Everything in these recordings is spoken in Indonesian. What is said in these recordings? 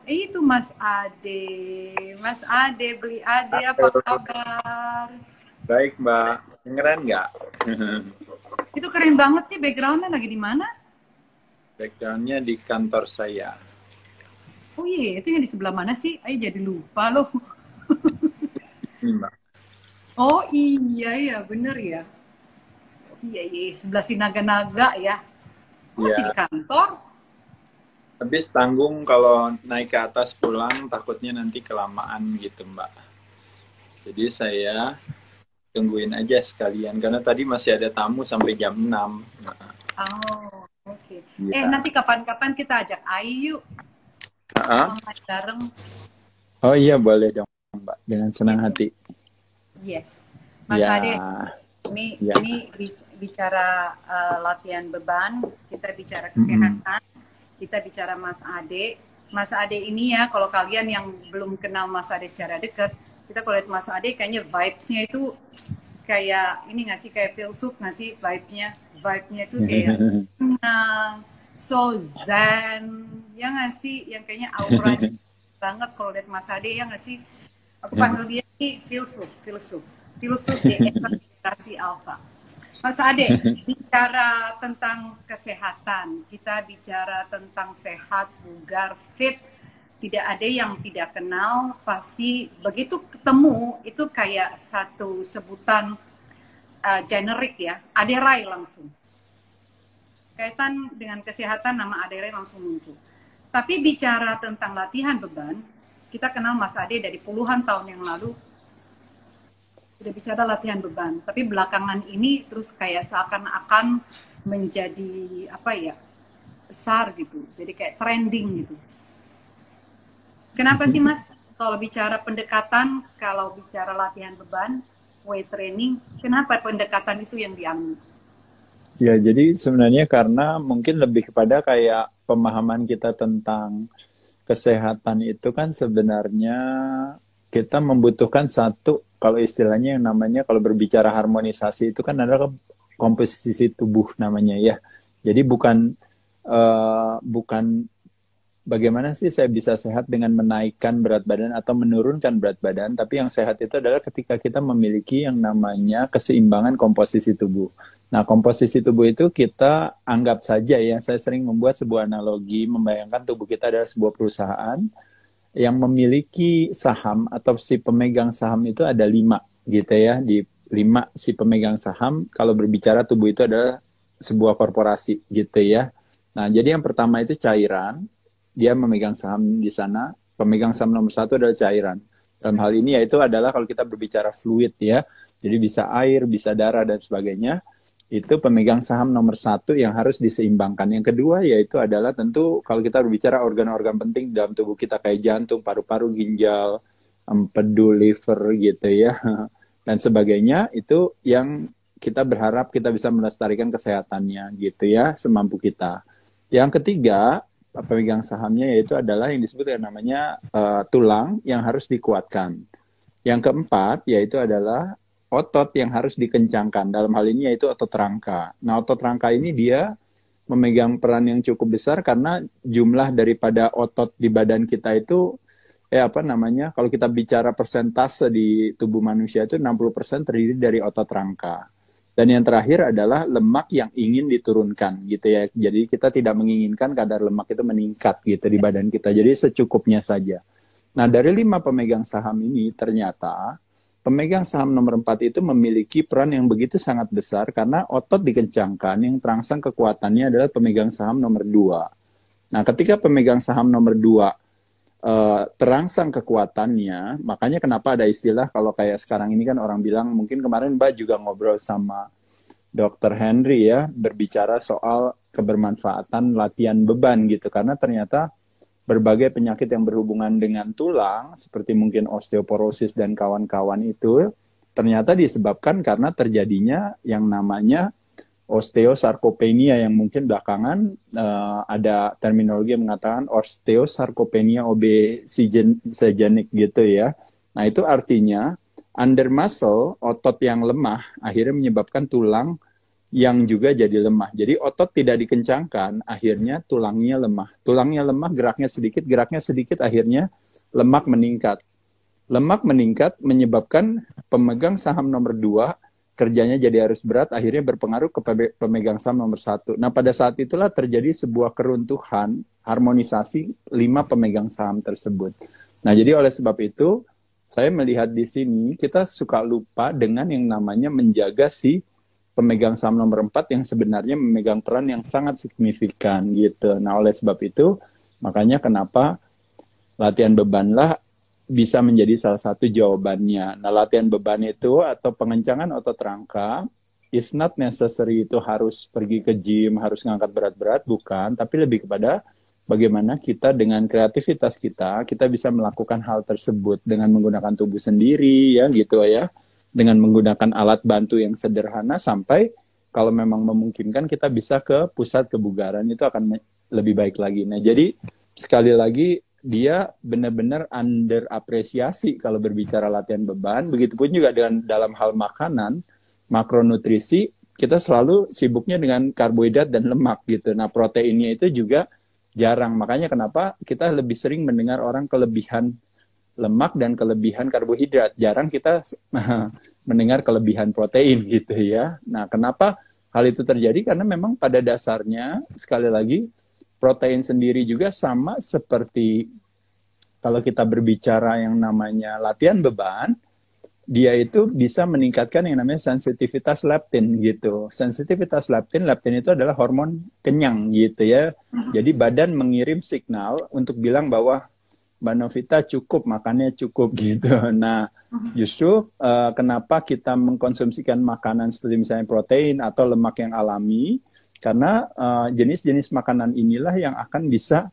Itu Mas Ade. Mas Ade, beli Ade, apa Halo, kabar? baik Mbak. Dengeran nggak? Itu keren banget sih, backgroundnya lagi di mana? Backgroundnya di kantor saya. Oh iya, itu yang di sebelah mana sih? Ayo jadi lupa loh. Ini Mbak. Oh iya ya, bener ya. Iya, iya, sebelah si naga-naga ya. Masih di Ya, kantor? habis tanggung kalau naik ke atas pulang takutnya nanti kelamaan gitu Mbak. Jadi saya tungguin aja sekalian karena tadi masih ada tamu sampai jam 6. Nah, Oh, oke. iya. Nanti kapan-kapan kita ajak Ayu yuk, Ah, main bareng. oh iya boleh dong Mbak. Dengan senang Gitu. hati. Yes. Mas Ade, Ya, ini ya. ini bicara latihan beban, kita bicara Mm-mm. kesehatan, kita bicara Mas Ade. Mas Ade ini ya, kalau kalian yang belum kenal Mas Ade secara dekat, kita kalau lihat Mas Ade kayaknya vibes-nya itu kayak ini nggak sih, kayak filsuf nggak sih vibe-nya? Vibe-nya itu kayak tenang, so zen, ya nggak sih? Yang kayaknya auranya banget kalau lihat Mas Ade, ya nggak sih? Aku panggil dia ini filsuf, filsuf, filsuf di era generasi alpha. Mas Ade, bicara tentang kesehatan, kita bicara tentang sehat, bugar, fit, tidak ada yang tidak kenal, pasti begitu ketemu itu kayak satu sebutan generik ya, aderai langsung. Kaitan dengan kesehatan nama aderai langsung muncul. Tapi bicara tentang latihan beban, kita kenal Mas Ade dari puluhan tahun yang lalu udah bicara latihan beban, tapi belakangan ini terus kayak seakan-akan menjadi apa ya, besar gitu, jadi kayak trending gitu. Kenapa sih Mas kalau bicara pendekatan, kalau bicara latihan beban, weight training, kenapa pendekatan itu yang diambil? Ya, jadi sebenarnya karena mungkin lebih kepada kayak pemahaman kita tentang kesehatan itu kan sebenarnya kita membutuhkan satu, kalau istilahnya yang namanya kalau berbicara harmonisasi itu kan adalah komposisi tubuh namanya ya. Jadi bukan bagaimana sih saya bisa sehat dengan menaikkan berat badan atau menurunkan berat badan, tapi yang sehat itu adalah ketika kita memiliki yang namanya keseimbangan komposisi tubuh. Nah, komposisi tubuh itu kita anggap saja ya, saya sering membuat sebuah analogi, membayangkan tubuh kita adalah sebuah perusahaan yang memiliki saham atau si pemegang saham itu ada 5 gitu ya, di 5 si pemegang saham, kalau berbicara tubuh itu adalah sebuah korporasi gitu ya. Nah, jadi yang pertama itu cairan, dia memegang saham di sana. Pemegang saham nomor satu adalah cairan. Dalam hal ini yaitu adalah kalau kita berbicara fluid ya, jadi bisa air, bisa darah dan sebagainya. Itu pemegang saham nomor satu yang harus diseimbangkan. Yang kedua yaitu adalah tentu kalau kita berbicara organ-organ penting dalam tubuh kita kayak jantung, paru-paru, ginjal, empedu, liver gitu ya, dan sebagainya itu yang kita berharap kita bisa melestarikan kesehatannya gitu ya semampu kita. Yang ketiga, pemegang sahamnya yaitu adalah yang disebut yang namanya tulang yang harus dikuatkan. Yang keempat yaitu adalah otot yang harus dikencangkan. Dalam hal ini yaitu otot rangka. Nah, otot rangka ini dia memegang peran yang cukup besar karena jumlah daripada otot di badan kita itu apa namanya? Kalau kita bicara persentase di tubuh manusia itu 60% terdiri dari otot rangka. Dan yang terakhir adalah lemak yang ingin diturunkan gitu ya. Jadi kita tidak menginginkan kadar lemak itu meningkat gitu di badan kita. Jadi secukupnya saja. Nah, dari 5 pemegang saham ini ternyata pemegang saham nomor 4 itu memiliki peran yang begitu sangat besar karena otot dikencangkan, yang terangsang kekuatannya adalah pemegang saham nomor 2. Nah, ketika pemegang saham nomor 2 terangsang kekuatannya, makanya kenapa ada istilah kalau kayak sekarang ini kan orang bilang, mungkin kemarin Mbak juga ngobrol sama Dr. Henry ya, berbicara soal kebermanfaatan latihan beban gitu, karena ternyata berbagai penyakit yang berhubungan dengan tulang, seperti mungkin osteoporosis dan kawan-kawan itu, ternyata disebabkan karena terjadinya yang namanya osteosarkopenia yang mungkin belakangan ada terminologi yang mengatakan osteosarkopenia obesigenik gitu ya. Nah itu artinya under muscle, otot yang lemah, akhirnya menyebabkan tulang yang juga jadi lemah. Jadi otot tidak dikencangkan, akhirnya tulangnya lemah. Tulangnya lemah, geraknya sedikit, akhirnya lemak meningkat. Lemak meningkat menyebabkan pemegang saham nomor 2 kerjanya jadi harus berat, akhirnya berpengaruh ke pemegang saham nomor 1. Nah, pada saat itulah terjadi sebuah keruntuhan, harmonisasi 5 pemegang saham tersebut. Nah, jadi oleh sebab itu, saya melihat di sini, kita suka lupa dengan yang namanya menjaga si pemegang saham nomor 4 yang sebenarnya memegang peran yang sangat signifikan gitu. Nah, oleh sebab itu, makanya kenapa latihan bebanlah bisa menjadi salah satu jawabannya. Nah, latihan beban itu atau pengencangan otot rangka is not necessary itu harus pergi ke gym, harus ngangkat berat-berat, bukan, tapi lebih kepada bagaimana kita dengan kreativitas kita bisa melakukan hal tersebut dengan menggunakan tubuh sendiri, ya gitu ya, dengan menggunakan alat bantu yang sederhana sampai kalau memang memungkinkan kita bisa ke pusat kebugaran, itu akan lebih baik lagi. Nah, jadi sekali lagi dia benar-benar underapresiasi kalau berbicara latihan beban. Begitupun juga dengan dalam hal makanan, makronutrisi, kita selalu sibuknya dengan karbohidrat dan lemak gitu. Nah, proteinnya itu juga jarang. Makanya kenapa kita lebih sering mendengar orang kelebihan lemak dan kelebihan karbohidrat. Jarang kita mendengar kelebihan protein gitu ya. Nah, kenapa hal itu terjadi? Karena memang pada dasarnya, sekali lagi, protein sendiri juga sama seperti kalau kita berbicara yang namanya latihan beban, dia itu bisa meningkatkan yang namanya sensitivitas leptin gitu. Sensitivitas leptin itu adalah hormon kenyang gitu ya. Jadi badan mengirim signal untuk bilang bahwa Mbak Novita cukup, makannya cukup gitu. Nah, justru kenapa kita mengkonsumsikan makanan seperti misalnya protein atau lemak yang alami, karena jenis-jenis makanan inilah yang akan bisa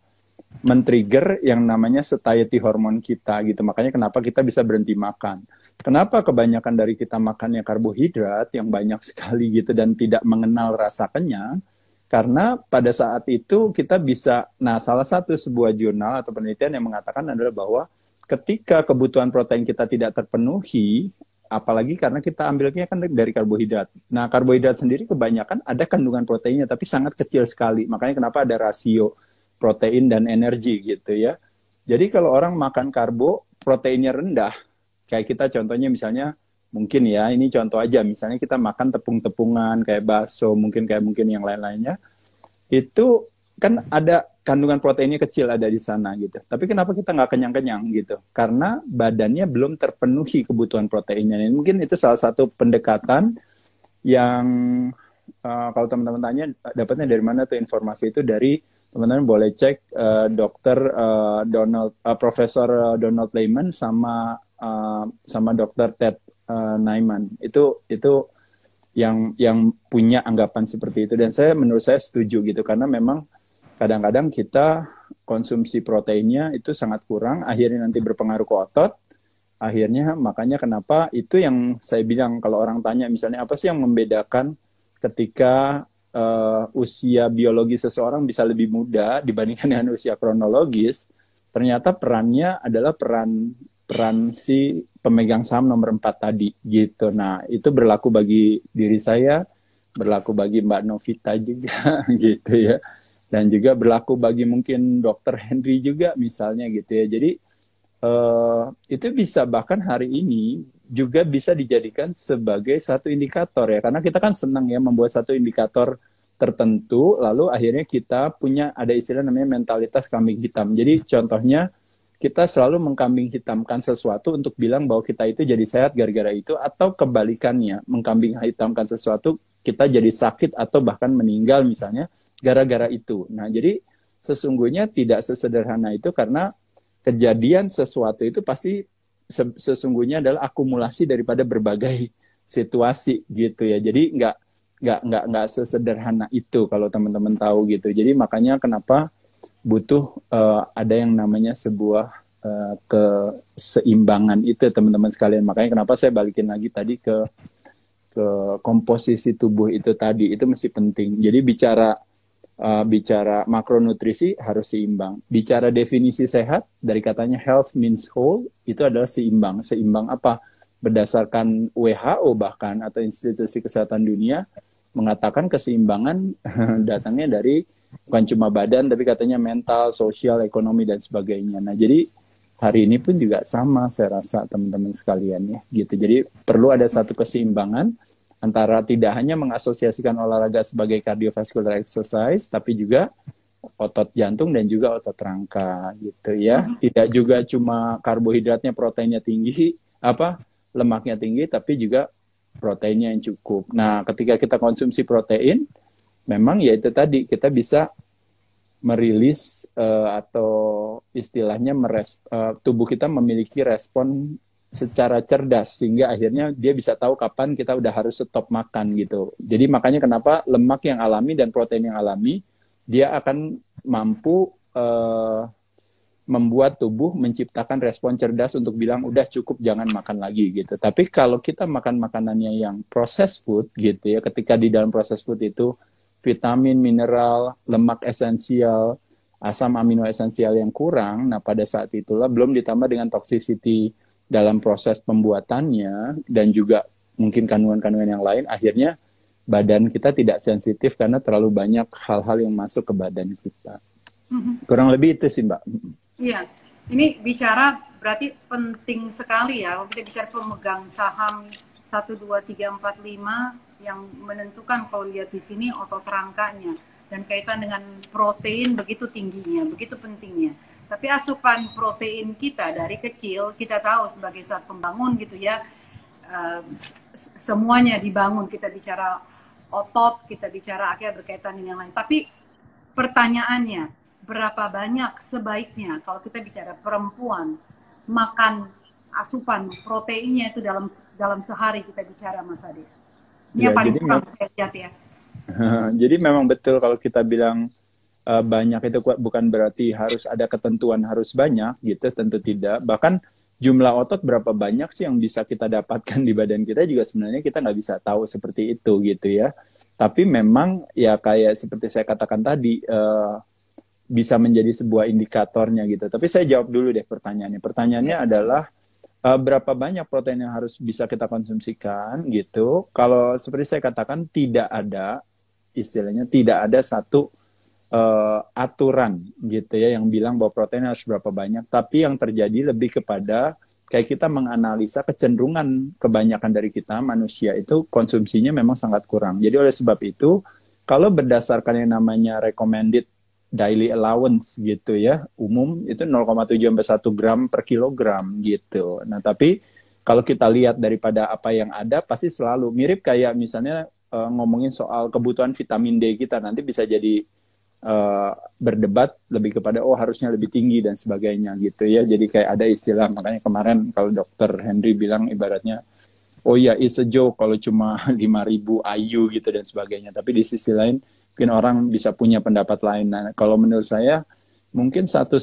men-trigger yang namanya satiety hormon kita gitu. Makanya kenapa kita bisa berhenti makan. Kenapa kebanyakan dari kita makannya karbohidrat yang banyak sekali gitu dan tidak mengenal rasa kenyang? Karena pada saat itu kita bisa, nah salah satu sebuah jurnal atau penelitian yang mengatakan adalah bahwa ketika kebutuhan protein kita tidak terpenuhi, apalagi karena kita ambilnya kan dari karbohidrat. Nah, karbohidrat sendiri kebanyakan ada kandungan proteinnya, tapi sangat kecil sekali. Makanya kenapa ada rasio protein dan energi gitu ya. Jadi kalau orang makan karbo, proteinnya rendah, kayak kita contohnya misalnya, mungkin ya, ini contoh aja, misalnya kita makan tepung-tepungan, kayak bakso, mungkin yang lain-lainnya, itu kan ada kandungan proteinnya kecil ada di sana gitu. Tapi kenapa kita nggak kenyang-kenyang gitu? Karena badannya belum terpenuhi kebutuhan proteinnya. Ini mungkin itu salah satu pendekatan yang kalau teman-teman tanya dapatnya dari mana tuh informasi itu, dari teman-teman boleh cek dokter Profesor Donald Layman sama dokter Ted Naiman. Itu yang punya anggapan seperti itu, dan menurut saya setuju gitu, karena memang kadang-kadang kita konsumsi proteinnya itu sangat kurang, akhirnya nanti berpengaruh ke otot, akhirnya makanya kenapa itu yang saya bilang kalau orang tanya misalnya apa sih yang membedakan ketika usia biologi seseorang bisa lebih muda dibandingkan dengan usia kronologis, ternyata perannya adalah peran si pemegang saham nomor 4 tadi gitu. Nah, itu berlaku bagi diri saya, berlaku bagi Mbak Novita juga gitu ya. Dan juga berlaku bagi mungkin Dr. Henry juga misalnya gitu ya. Jadi itu bisa bahkan hari ini juga bisa dijadikan sebagai satu indikator ya. Karena kita kan senang ya membuat satu indikator tertentu, lalu akhirnya kita punya ada istilah namanya mentalitas kambing hitam. Jadi contohnya kita selalu mengkambing hitamkan sesuatu untuk bilang bahwa kita itu jadi sehat gara-gara itu, atau kebalikannya, mengkambing hitamkan sesuatu kita jadi sakit atau bahkan meninggal misalnya gara-gara itu. Nah, jadi sesungguhnya tidak sesederhana itu, karena kejadian sesuatu itu pasti sesungguhnya adalah akumulasi daripada berbagai situasi gitu ya. Jadi nggak sesederhana itu kalau teman-teman tahu gitu. Jadi makanya kenapa butuh ada yang namanya sebuah keseimbangan itu teman-teman sekalian. Makanya kenapa saya balikin lagi tadi ke komposisi tubuh itu tadi, itu mesti penting. Jadi bicara makronutrisi harus seimbang. Bicara definisi sehat, dari katanya health means whole, itu adalah seimbang. Seimbang apa? Berdasarkan WHO bahkan atau Institusi Kesehatan Dunia, mengatakan keseimbangan datangnya dari bukan cuma badan, tapi katanya mental, sosial, ekonomi, dan sebagainya. Nah, jadi hari ini pun juga sama, saya rasa teman-teman sekalian ya, gitu. Jadi perlu ada satu keseimbangan antara tidak hanya mengasosiasikan olahraga sebagai cardiovascular exercise, tapi juga otot jantung dan juga otot rangka, gitu ya. Tidak juga cuma karbohidratnya, proteinnya tinggi, lemaknya tinggi, tapi juga proteinnya yang cukup. Nah, ketika kita konsumsi protein, memang ya itu tadi, kita bisa merilis atau istilahnya tubuh kita memiliki respon secara cerdas, sehingga akhirnya dia bisa tahu kapan kita udah harus stop makan gitu. Jadi makanya kenapa lemak yang alami dan protein yang alami, dia akan mampu membuat tubuh menciptakan respon cerdas untuk bilang udah cukup, jangan makan lagi gitu. Tapi kalau kita makan makanannya yang processed food gitu ya, ketika di dalam processed food itu vitamin, mineral, lemak esensial, asam amino esensial yang kurang, nah pada saat itulah belum ditambah dengan toxicity dalam proses pembuatannya dan juga mungkin kandungan-kandungan yang lain, akhirnya badan kita tidak sensitif karena terlalu banyak hal-hal yang masuk ke badan kita. Kurang lebih itu sih, Mbak. Iya, ini bicara berarti penting sekali ya. Kalau kita bicara pemegang saham 1, 2, 3, 4, 5 yang menentukan, kalau lihat di sini otot rangkanya dan kaitan dengan protein begitu tingginya, begitu pentingnya. Tapi asupan protein kita dari kecil, kita tahu sebagai zat pembangun gitu ya, semuanya dibangun. Kita bicara otot, kita bicara akhirnya berkaitan dengan yang lain. Tapi pertanyaannya, berapa banyak sebaiknya kalau kita bicara perempuan makan asupan proteinnya itu dalam sehari, kita bicara, Mas Ade? Ini yang paling kurang saya lihat ya. Jadi memang betul kalau kita bilang banyak itu bukan berarti harus ada ketentuan harus banyak gitu, tentu tidak. Bahkan jumlah otot berapa banyak sih yang bisa kita dapatkan di badan kita juga sebenarnya kita nggak bisa tahu seperti itu gitu ya. Tapi memang ya kayak seperti saya katakan tadi, bisa menjadi sebuah indikatornya gitu. Tapi saya jawab dulu deh pertanyaannya. Pertanyaannya adalah berapa banyak protein yang harus bisa kita konsumsikan gitu. Kalau seperti saya katakan tidak ada, istilahnya tidak ada satu aturan gitu ya yang bilang bahwa protein harus berapa banyak. Tapi yang terjadi lebih kepada kayak kita menganalisa kecenderungan kebanyakan dari kita manusia itu konsumsinya memang sangat kurang. Jadi oleh sebab itu kalau berdasarkan yang namanya recommended daily allowance gitu ya, umum itu 0,7 sampai 1 gram per kilogram gitu. Nah, tapi kalau kita lihat daripada apa yang ada, pasti selalu mirip kayak misalnya ngomongin soal kebutuhan vitamin D kita, nanti bisa jadi berdebat lebih kepada harusnya lebih tinggi dan sebagainya gitu ya. Jadi kayak ada istilah, makanya kemarin kalau Dr. Henry bilang ibaratnya, oh ya it's a joke kalau cuma 5.000 IU gitu dan sebagainya. Tapi di sisi lain mungkin orang bisa punya pendapat lain. Nah, kalau menurut saya mungkin 1,5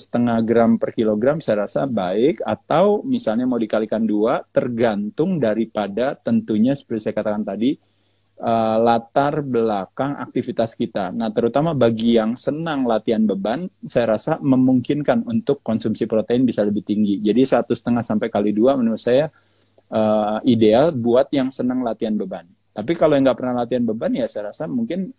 gram per kilogram saya rasa baik, atau misalnya mau dikalikan 2, tergantung daripada tentunya seperti saya katakan tadi, latar belakang aktivitas kita. Nah, terutama bagi yang senang latihan beban, saya rasa memungkinkan untuk konsumsi protein bisa lebih tinggi. Jadi 1,5 sampai kali 2 menurut saya ideal buat yang senang latihan beban. Tapi kalau yang nggak pernah latihan beban ya saya rasa mungkin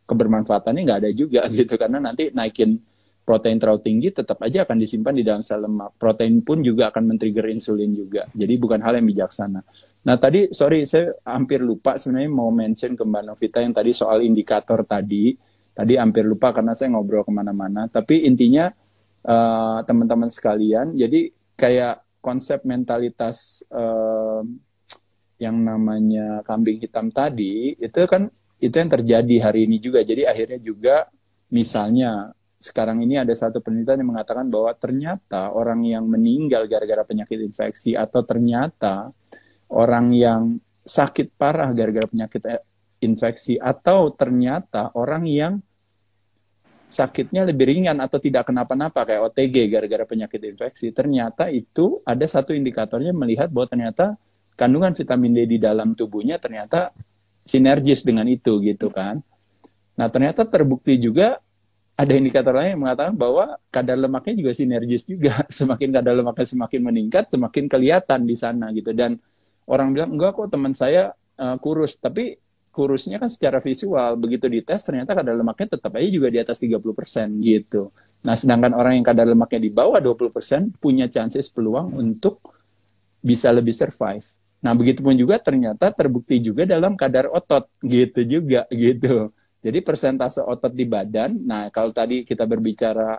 kebermanfaatannya nggak ada juga gitu, karena nanti naikin protein terlalu tinggi tetap aja akan disimpan di dalam sel lemak. Protein pun juga akan men-trigger insulin juga. Jadi bukan hal yang bijaksana. Nah tadi, sorry saya hampir lupa sebenarnya mau mention ke Mbak Novita yang tadi soal indikator tadi. Tadi hampir lupa karena saya ngobrol kemana-mana. Tapi intinya teman-teman sekalian, jadi kayak konsep mentalitas yang namanya kambing hitam tadi, itu kan itu yang terjadi hari ini juga. Jadi akhirnya juga misalnya sekarang ini ada satu penelitian yang mengatakan bahwa ternyata orang yang meninggal gara-gara penyakit infeksi, atau ternyata orang yang sakit parah gara-gara penyakit infeksi, atau ternyata orang yang sakitnya lebih ringan atau tidak kenapa-napa kayak OTG gara-gara penyakit infeksi, ternyata itu ada satu indikatornya melihat bahwa ternyata kandungan vitamin D di dalam tubuhnya ternyata sinergis dengan itu gitu kan. Nah ternyata terbukti juga ada indikator lain yang mengatakan bahwa kadar lemaknya juga sinergis juga. Semakin kadar lemaknya semakin meningkat, semakin kelihatan di sana gitu. Dan orang bilang, enggak kok teman saya kurus. Tapi kurusnya kan secara visual, begitu dites ternyata kadar lemaknya tetap aja juga di atas 30% gitu. Nah, sedangkan orang yang kadar lemaknya di bawah 20% punya chances peluang untuk bisa lebih survive. Nah, begitupun juga ternyata terbukti juga dalam kadar otot gitu juga gitu. Jadi persentase otot di badan, nah kalau tadi kita berbicara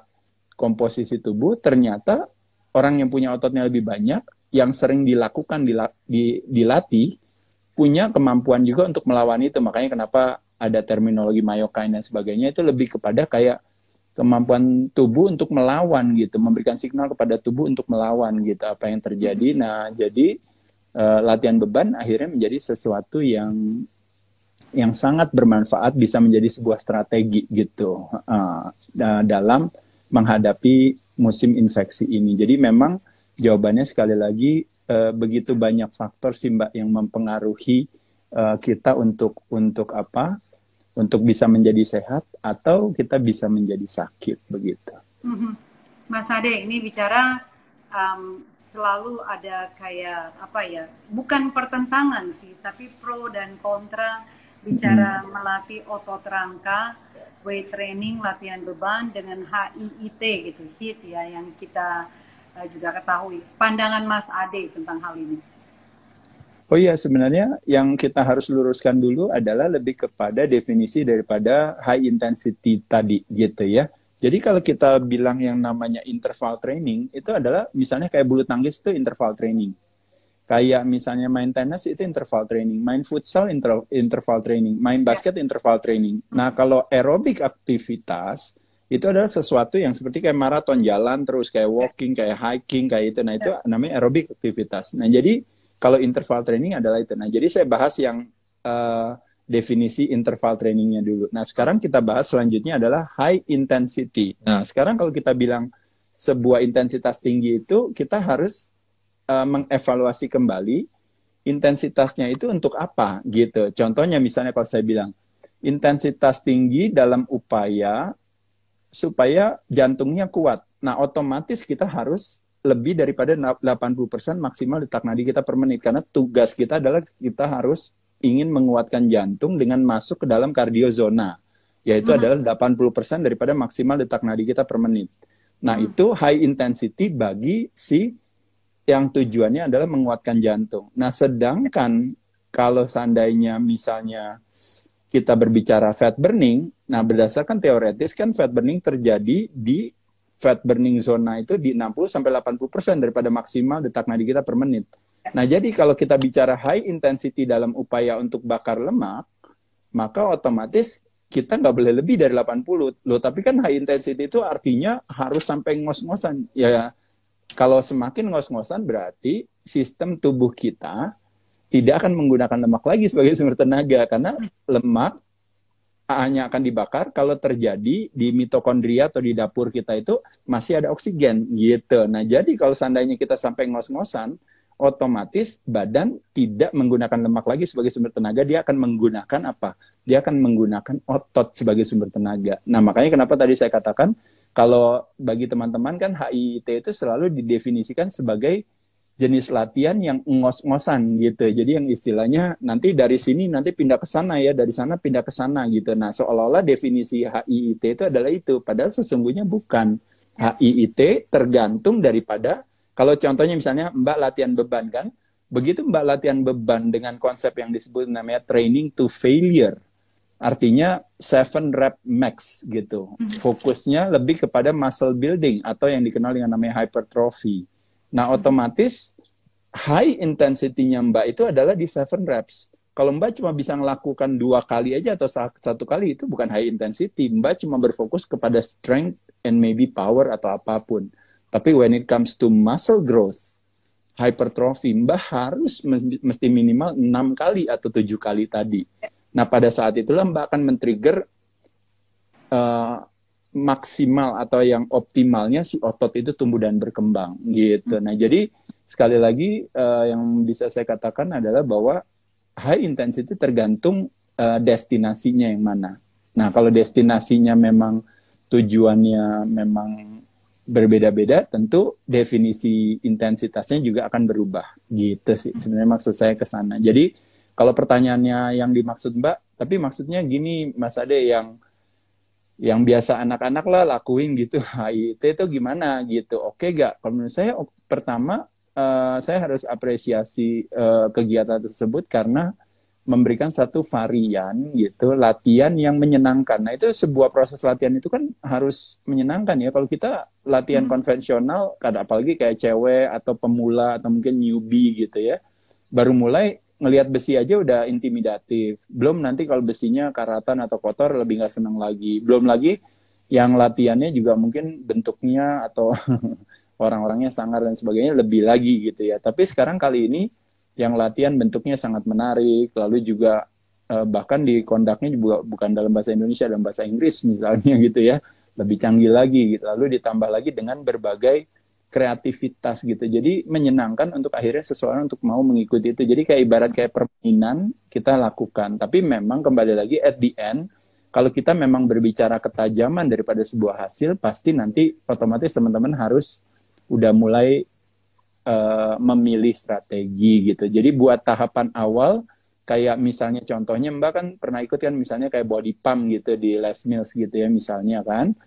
komposisi tubuh, ternyata orang yang punya ototnya lebih banyak, yang sering dilakukan dilatih, punya kemampuan juga untuk melawan itu. Makanya kenapa ada terminologi myokine dan sebagainya, itu lebih kepada kayak kemampuan tubuh untuk melawan gitu, memberikan signal kepada tubuh untuk melawan gitu apa yang terjadi. Nah, jadi latihan beban akhirnya menjadi sesuatu yang sangat bermanfaat, bisa menjadi sebuah strategi gitu dalam menghadapi musim infeksi ini. Jadi memang jawabannya sekali lagi begitu banyak faktor sih Mbak yang mempengaruhi kita untuk apa? Untuk bisa menjadi sehat atau kita bisa menjadi sakit begitu. Mas Ade, ini bicara selalu ada kayak apa ya? Bukan pertentangan sih, tapi pro dan kontra bicara melatih otot rangka, weight training, latihan beban dengan HIIT gitu, HIIT ya yang kita juga ketahui. Pandangan Mas Ade tentang hal ini. Oh iya, sebenarnya yang kita harus luruskan dulu adalah lebih kepada definisi daripada high intensity tadi gitu ya. Jadi kalau kita bilang yang namanya interval training, itu adalah misalnya kayak bulu tangkis itu interval training. Kayak misalnya main tenis itu interval training, main futsal interval training, main basket interval training. Nah kalau aerobik aktivitas, itu adalah sesuatu yang seperti kayak maraton jalan terus, kayak walking, kayak hiking, kayak itu. Nah itu namanya aerobik aktivitas. Nah jadi kalau interval training adalah itu. Nah, jadi saya bahas yang definisi interval trainingnya dulu. Nah, sekarang kita bahas selanjutnya adalah high intensity. Nah, sekarang kalau kita bilang sebuah intensitas tinggi itu, kita harus mengevaluasi kembali intensitasnya itu untuk apa, gitu. Contohnya misalnya kalau saya bilang, intensitas tinggi dalam upaya supaya jantungnya kuat. Nah, otomatis kita harus lebih daripada 80% maksimal detak nadi kita per menit. Karena tugas kita adalah kita harus ingin menguatkan jantung dengan masuk ke dalam kardiozona. Yaitu adalah 80% daripada maksimal detak nadi kita per menit. Nah, itu high intensity bagi si yang tujuannya adalah menguatkan jantung. Nah, sedangkan kalau seandainya misalnya kita berbicara fat burning, nah berdasarkan teoretis kan fat burning terjadi di fat burning zona itu di 60-80% daripada maksimal detak nadi kita per menit. Nah, jadi kalau kita bicara high intensity dalam upaya untuk bakar lemak, maka otomatis kita nggak boleh lebih dari 80. Loh, tapi kan high intensity itu artinya harus sampai ngos-ngosan. Ya, kalau semakin ngos-ngosan berarti sistem tubuh kita tidak akan menggunakan lemak lagi sebagai sumber tenaga, karena lemak hanya akan dibakar kalau terjadi di mitokondria atau di dapur kita itu masih ada oksigen gitu. Nah, jadi kalau seandainya kita sampai ngos-ngosan, otomatis badan tidak menggunakan lemak lagi sebagai sumber tenaga, dia akan menggunakan apa? Dia akan menggunakan otot sebagai sumber tenaga. Nah, makanya kenapa tadi saya katakan kalau bagi teman-teman kan HIIT itu selalu didefinisikan sebagai jenis latihan yang ngos-ngosan gitu. Jadi yang istilahnya nanti dari sini nanti pindah ke sana ya, dari sana pindah ke sana gitu. Nah, seolah-olah definisi HIIT itu adalah itu, padahal sesungguhnya bukan. HIIT tergantung daripada, kalau contohnya misalnya Mbak latihan beban kan, begitu Mbak latihan beban dengan konsep yang disebut namanya training to failure. Artinya 7 rep max gitu. Fokusnya lebih kepada muscle building atau yang dikenal dengan namanya hypertrophy. Nah, otomatis high intensity-nya Mbak itu adalah di 7 reps. Kalau Mbak cuma bisa melakukan 2 kali aja atau 1 kali, itu bukan high intensity. Mbak cuma berfokus kepada strength and maybe power atau apapun. Tapi when it comes to muscle growth, hypertrophy, Mbak harus mesti minimal 6 kali atau 7 kali tadi. Nah, pada saat itulah Mbak akan men-trigger maksimal atau yang optimalnya si otot itu tumbuh dan berkembang gitu. Nah, jadi sekali lagi yang bisa saya katakan adalah bahwa high intensity tergantung destinasinya yang mana. Nah, kalau destinasinya memang tujuannya memang berbeda-beda, tentu definisi intensitasnya juga akan berubah gitu sih. Sebenarnya maksud saya ke sana. Jadi kalau pertanyaannya yang dimaksud Mbak, tapi maksudnya gini Mas Ade, yang biasa anak-anak lah lakuin gitu, HIIT itu gimana gitu, oke gak? Kalau menurut saya pertama saya harus apresiasi kegiatan tersebut karena memberikan satu varian gitu, latihan yang menyenangkan. Nah itu sebuah proses latihan itu kan harus menyenangkan ya. Kalau kita latihan konvensional, apalagi kayak cewek atau pemula atau mungkin newbie gitu ya, baru mulai ngelihat besi aja udah intimidatif. Belum nanti kalau besinya karatan atau kotor lebih nggak senang lagi. Belum lagi yang latihannya juga mungkin bentuknya atau orang-orangnya sangar dan sebagainya lebih lagi gitu ya. Tapi sekarang kali ini yang latihan bentuknya sangat menarik, lalu juga bahkan di kondaknya juga bukan dalam bahasa Indonesia, dalam bahasa Inggris misalnya gitu ya, lebih canggih lagi gitu. Lalu ditambah lagi dengan berbagai kreativitas gitu. Jadi menyenangkan untuk akhirnya seseorang untuk mau mengikuti itu. Jadi kayak ibarat kayak permainan kita lakukan. Tapi memang kembali lagi at the end, kalau kita memang berbicara ketajaman daripada sebuah hasil, pasti nanti otomatis teman-teman harus udah mulai memilih strategi gitu. Jadi buat tahapan awal, kayak misalnya contohnya Mbak kan pernah ikut kan misalnya kayak body pump gitu di Les Mills gitu ya misalnya kan.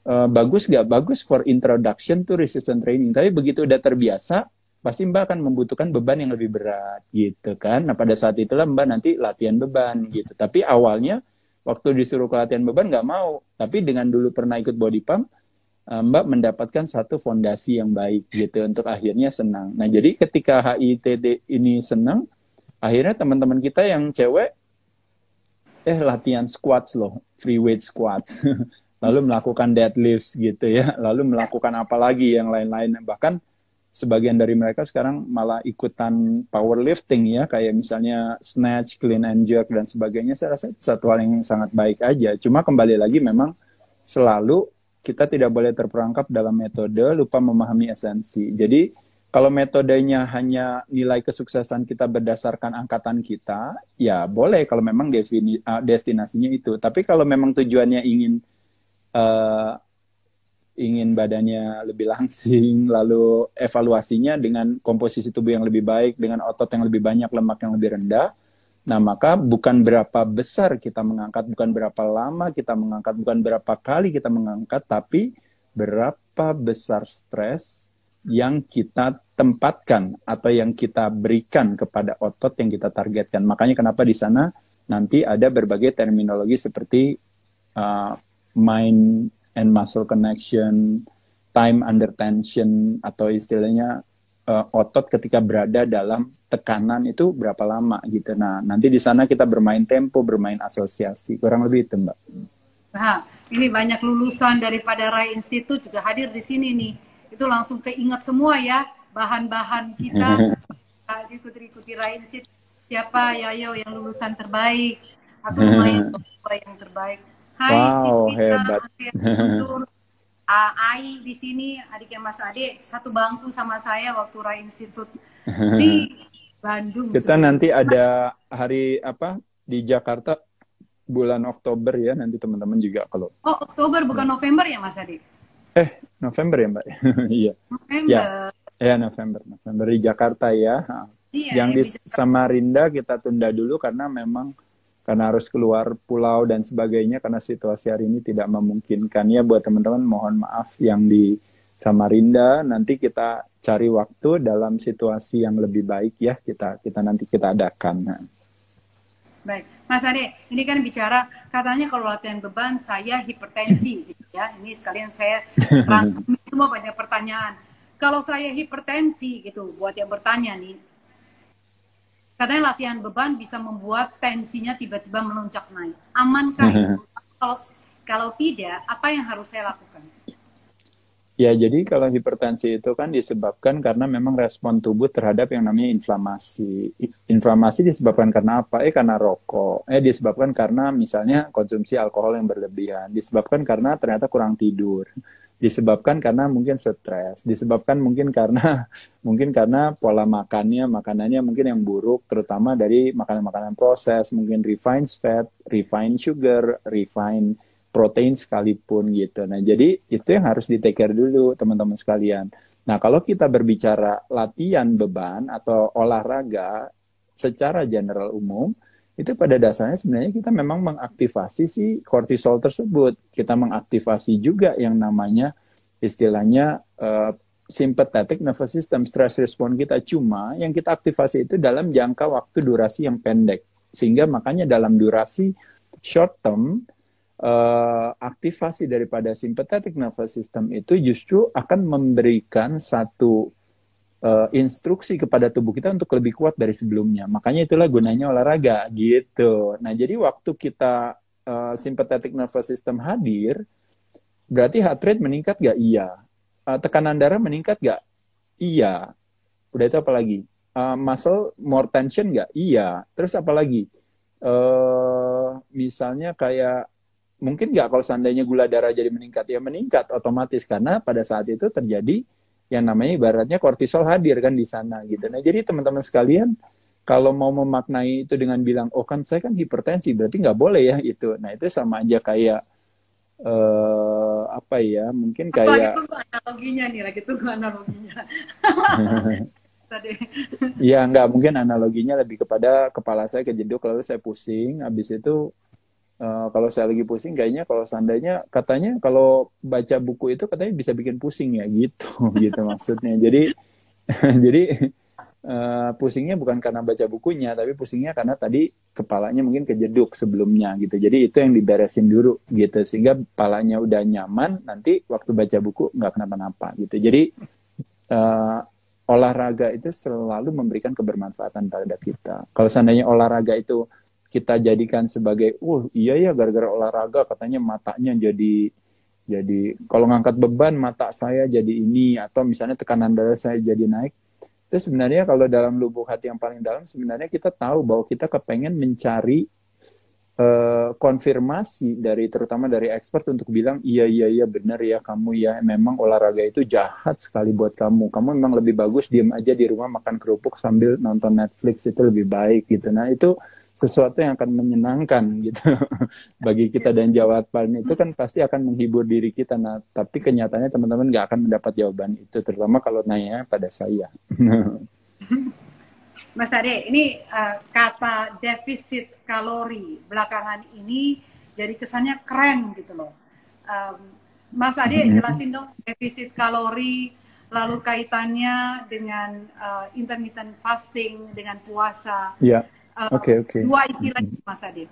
Bagus nggak? Bagus for introduction to resistance training. Tapi begitu udah terbiasa, pasti Mbak akan membutuhkan beban yang lebih berat gitu kan. Nah pada saat itulah Mbak nanti latihan beban gitu. Tapi awalnya waktu disuruh ke latihan beban nggak mau. Tapi dengan dulu pernah ikut body pump, Mbak mendapatkan satu fondasi yang baik gitu untuk akhirnya senang. Nah, jadi ketika HIIT ini senang, akhirnya teman-teman kita yang cewek latihan squats loh, free weight squats. Lalu melakukan deadlifts gitu ya, lalu melakukan apa lagi yang lain-lain. Bahkan sebagian dari mereka sekarang malah ikutan powerlifting ya, kayak misalnya snatch, clean and jerk dan sebagainya. Saya rasa itu satu hal yang sangat baik aja. Cuma kembali lagi memang selalu kita tidak boleh terperangkap dalam metode, lupa memahami esensi. Jadi, kalau metodenya hanya nilai kesuksesan kita berdasarkan angkatan kita, ya boleh kalau memang destinasinya itu. Tapi kalau memang tujuannya ingin badannya lebih langsing, lalu evaluasinya dengan komposisi tubuh yang lebih baik, dengan otot yang lebih banyak, lemak yang lebih rendah, nah, maka bukan berapa besar kita mengangkat, bukan berapa lama kita mengangkat, bukan berapa kali kita mengangkat, tapi berapa besar stres yang kita tempatkan atau yang kita berikan kepada otot yang kita targetkan. Makanya kenapa di sana nanti ada berbagai terminologi seperti mind and muscle connection, time under tension, atau istilahnya otot ketika berada dalam tekanan itu berapa lama gitu. Nah, nanti di sana kita bermain tempo, bermain asosiasi. Kurang lebih itu, Mbak. Nah, ini banyak lulusan daripada Rai Institute juga hadir di sini nih. Itu langsung keinget semua ya, bahan-bahan kita. Ikuti Rai Institute. Siapa Yayo yang lulusan terbaik? Aku lumayan yang terbaik. Hai, wow, hebat. Ai di sini, adiknya Mas Ade, satu bangku sama saya waktu Rai Institute di Bandung. Kita nanti ada hari apa di Jakarta bulan Oktober ya, nanti teman-teman juga kalau. Oh, Oktober bukan November ya Mas Ade? November ya Mbak? Iya. November. Ya, November di Jakarta ya. Iya, yang di Samarinda kita tunda dulu karena harus keluar pulau dan sebagainya karena situasi hari ini tidak memungkinkan ya. Buat teman-teman mohon maaf yang di Samarinda, nanti kita cari waktu dalam situasi yang lebih baik ya, kita nanti kita adakan. Baik, Mas Ade, ini kan bicara katanya kalau latihan beban saya hipertensi gitu ya. Ini sekalian saya rangkum semua banyak pertanyaan. Kalau saya hipertensi gitu, buat yang bertanya nih, katanya latihan beban bisa membuat tensinya tiba-tiba melonjak naik. Amankah itu? Kalau tidak, apa yang harus saya lakukan? Ya, jadi kalau hipertensi itu kan disebabkan karena memang respon tubuh terhadap yang namanya inflamasi. Inflamasi disebabkan karena apa? Karena rokok. Disebabkan karena misalnya konsumsi alkohol yang berlebihan. Disebabkan karena ternyata kurang tidur. Disebabkan karena mungkin stres, disebabkan mungkin karena pola makanannya mungkin yang buruk, terutama dari makanan-makanan proses, mungkin refined fat, refined sugar, refined protein sekalipun gitu. Nah, jadi itu yang harus di take care dulu teman-teman sekalian. Nah, kalau kita berbicara latihan beban atau olahraga, secara general umum, itu pada dasarnya sebenarnya kita memang mengaktifasi si kortisol tersebut. Kita mengaktifasi juga yang namanya istilahnya sympathetic nervous system, stress response kita. Cuma yang kita aktivasi itu dalam jangka waktu durasi yang pendek. Sehingga makanya dalam durasi short term, aktivasi daripada sympathetic nervous system itu justru akan memberikan satu instruksi kepada tubuh kita untuk lebih kuat dari sebelumnya. Makanya itulah gunanya olahraga gitu. Nah, jadi waktu kita sympathetic nervous system hadir, berarti heart rate meningkat gak? Iya. Tekanan darah meningkat gak? Iya. Udah itu apa lagi? Muscle more tension gak? Iya. Terus apa lagi? Misalnya kayak mungkin gak kalau seandainya gula darah jadi meningkat? Ya meningkat otomatis karena pada saat itu terjadi yang namanya ibaratnya kortisol hadir kan di sana gitu. Nah, jadi teman-teman sekalian kalau mau memaknai itu dengan bilang, oh kan saya kan hipertensi, berarti nggak boleh ya itu. Nah, itu sama aja kayak apa ya? Mungkin Lagi kayak tunggu analoginya nih, lagi tunggu analoginya. Tadi. ya nggak mungkin analoginya lebih kepada kepala saya kejeduk lalu saya pusing, habis itu kalau saya lagi pusing kayaknya kalau seandainya katanya kalau baca buku itu katanya bisa bikin pusing ya gitu gitu maksudnya. Jadi jadi pusingnya bukan karena baca bukunya tapi pusingnya karena tadi kepalanya mungkin kejeduk sebelumnya gitu. Jadi itu yang diberesin dulu gitu sehingga kepalanya udah nyaman nanti waktu baca buku nggak kenapa-napa gitu. Jadi olahraga itu selalu memberikan kebermanfaatan pada kita. Kalau seandainya olahraga itu kita jadikan sebagai, iya ya gara-gara olahraga katanya matanya jadi kalau ngangkat beban mata saya jadi ini atau misalnya tekanan darah saya jadi naik. Itu sebenarnya kalau dalam lubuk hati yang paling dalam sebenarnya kita tahu bahwa kita kepengen mencari konfirmasi dari terutama dari expert untuk bilang iya benar ya kamu ya memang olahraga itu jahat sekali buat kamu memang lebih bagus diem aja di rumah makan kerupuk sambil nonton Netflix itu lebih baik gitu. Nah itu sesuatu yang akan menyenangkan gitu bagi kita dan jawaban itu kan pasti akan menghibur diri kita. Nah tapi kenyataannya teman-teman nggak akan mendapat jawaban itu terutama kalau nanya pada saya. Mas Ade, ini kata defisit kalori belakangan ini jadi kesannya keren gitu loh. Mas Ade jelasin dong defisit kalori, lalu kaitannya dengan intermittent fasting, dengan puasa. Ya, oke. Dua istilah Mas Ade.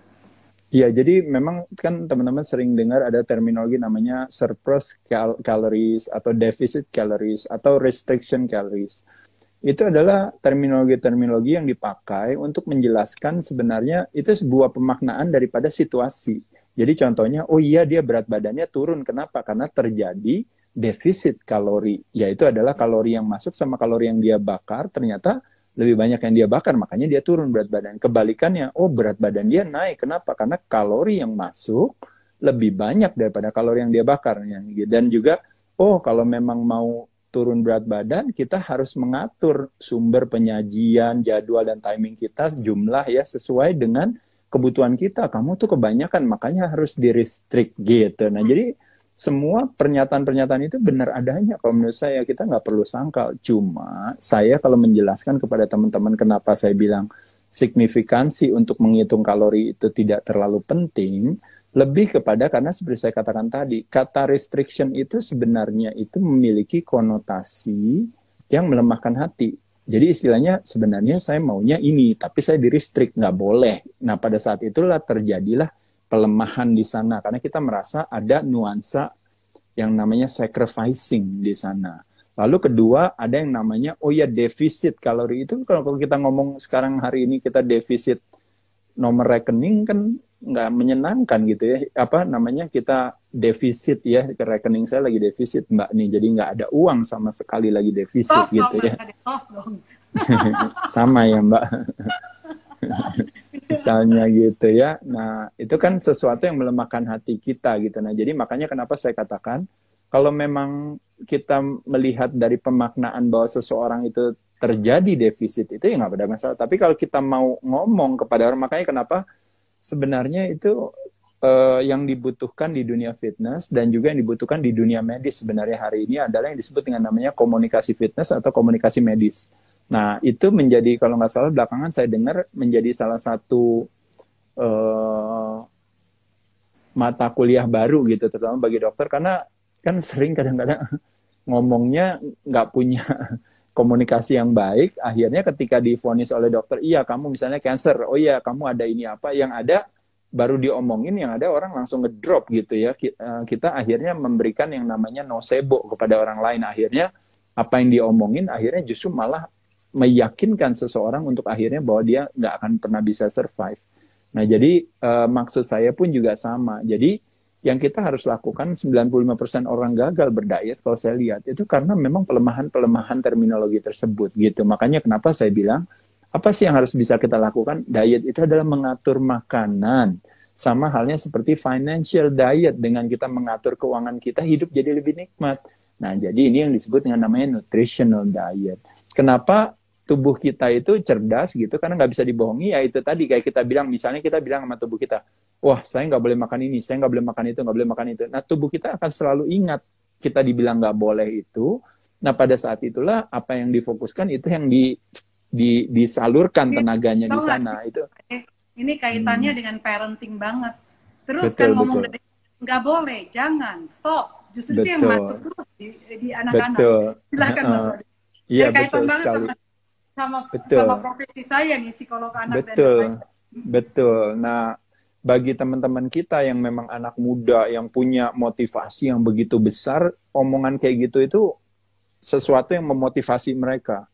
Iya, jadi memang kan teman-teman sering dengar ada terminologi namanya surplus calories atau deficit calories atau restriction calories. Itu adalah terminologi-terminologi yang dipakai untuk menjelaskan sebenarnya itu sebuah pemaknaan daripada situasi. Jadi contohnya, oh iya dia berat badannya turun. Kenapa? Karena terjadi defisit kalori. Yaitu adalah kalori yang masuk sama kalori yang dia bakar, ternyata lebih banyak yang dia bakar, makanya dia turun berat badan. Kebalikannya, oh berat badan dia naik. Kenapa? Karena kalori yang masuk lebih banyak daripada kalori yang dia bakar. Dan juga, oh kalau memang mau turun berat badan, kita harus mengatur sumber penyajian, jadwal, dan timing kita, jumlah ya, sesuai dengan kebutuhan kita. Kamu tuh kebanyakan, makanya harus di-restrict gitu. Nah, jadi semua pernyataan-pernyataan itu benar adanya. Kalau menurut saya, kita nggak perlu sangkal. Cuma, saya kalau menjelaskan kepada teman-teman kenapa saya bilang signifikansi untuk menghitung kalori itu tidak terlalu penting, lebih kepada karena seperti saya katakan tadi, kata restriction itu sebenarnya itu memiliki konotasi yang melemahkan hati. Jadi istilahnya sebenarnya saya maunya ini, tapi saya di-restrict, nggak boleh. Nah pada saat itulah terjadilah pelemahan di sana, karena kita merasa ada nuansa yang namanya sacrificing di sana. Lalu kedua ada yang namanya, oh ya defisit kalori itu, kalau kita ngomong sekarang hari ini kita defisit nomor rekening kan nggak menyenangkan gitu ya, apa namanya kita defisit ya, ke rekening saya lagi defisit mbak nih, jadi nggak ada uang sama sekali lagi defisit Tos gitu dong, ya. Tos dong. Sama ya mbak. Misalnya gitu ya. Nah itu kan sesuatu yang melemahkan hati kita gitu. Nah jadi makanya kenapa saya katakan kalau memang kita melihat dari pemaknaan bahwa seseorang itu terjadi defisit itu ya nggak ada masalah. Tapi kalau kita mau ngomong kepada orang, makanya kenapa sebenarnya itu yang dibutuhkan di dunia fitness dan juga yang dibutuhkan di dunia medis sebenarnya hari ini adalah yang disebut dengan namanya komunikasi fitness atau komunikasi medis. Nah, itu menjadi, kalau nggak salah belakangan saya dengar menjadi salah satu eh, mata kuliah baru gitu, terutama bagi dokter, karena kan sering kadang-kadang ngomongnya nggak punya komunikasi yang baik, akhirnya ketika divonis oleh dokter, iya kamu misalnya cancer, oh iya kamu ada ini apa, yang ada baru diomongin, yang ada orang langsung ngedrop gitu ya. Kita akhirnya memberikan yang namanya nocebo kepada orang lain, akhirnya apa yang diomongin akhirnya justru malah meyakinkan seseorang untuk akhirnya bahwa dia nggak akan pernah bisa survive. Nah, jadi maksud saya pun juga sama. Jadi yang kita harus lakukan, 95% orang gagal berdiet kalau saya lihat itu karena memang pelemahan-pelemahan terminologi tersebut gitu. Makanya kenapa saya bilang, apa sih yang harus bisa kita lakukan? Diet itu adalah mengatur makanan. Sama halnya seperti financial diet, dengan kita mengatur keuangan kita, hidup jadi lebih nikmat. Nah, jadi ini yang disebut dengan namanya nutritional diet. Kenapa tubuh kita itu cerdas gitu? Karena nggak bisa dibohongi, ya itu tadi kayak kita bilang, misalnya kita bilang sama tubuh kita, wah saya nggak boleh makan ini, saya nggak boleh makan itu, nggak boleh makan itu. Nah, tubuh kita akan selalu ingat kita dibilang nggak boleh itu. Nah, pada saat itulah apa yang difokuskan itu yang disalurkan tenaganya di Tahu nggak sih, sana itu. ini kaitannya Hmm, dengan parenting banget. Terus kan betul ngomong betul dari nggak boleh, jangan, stop. Justru itu yang masuk betul terus di anak-anak. betul. Silakan Mas Adi. Iya Berkaitan betul banget sekali. sama sama sama Betul. profesi saya nih, psikolog anak dan Betul, remaja. betul. Nah, bagi teman-teman kita yang memang anak muda yang punya motivasi yang begitu besar, omongan kayak gitu itu sesuatu yang memotivasi mereka.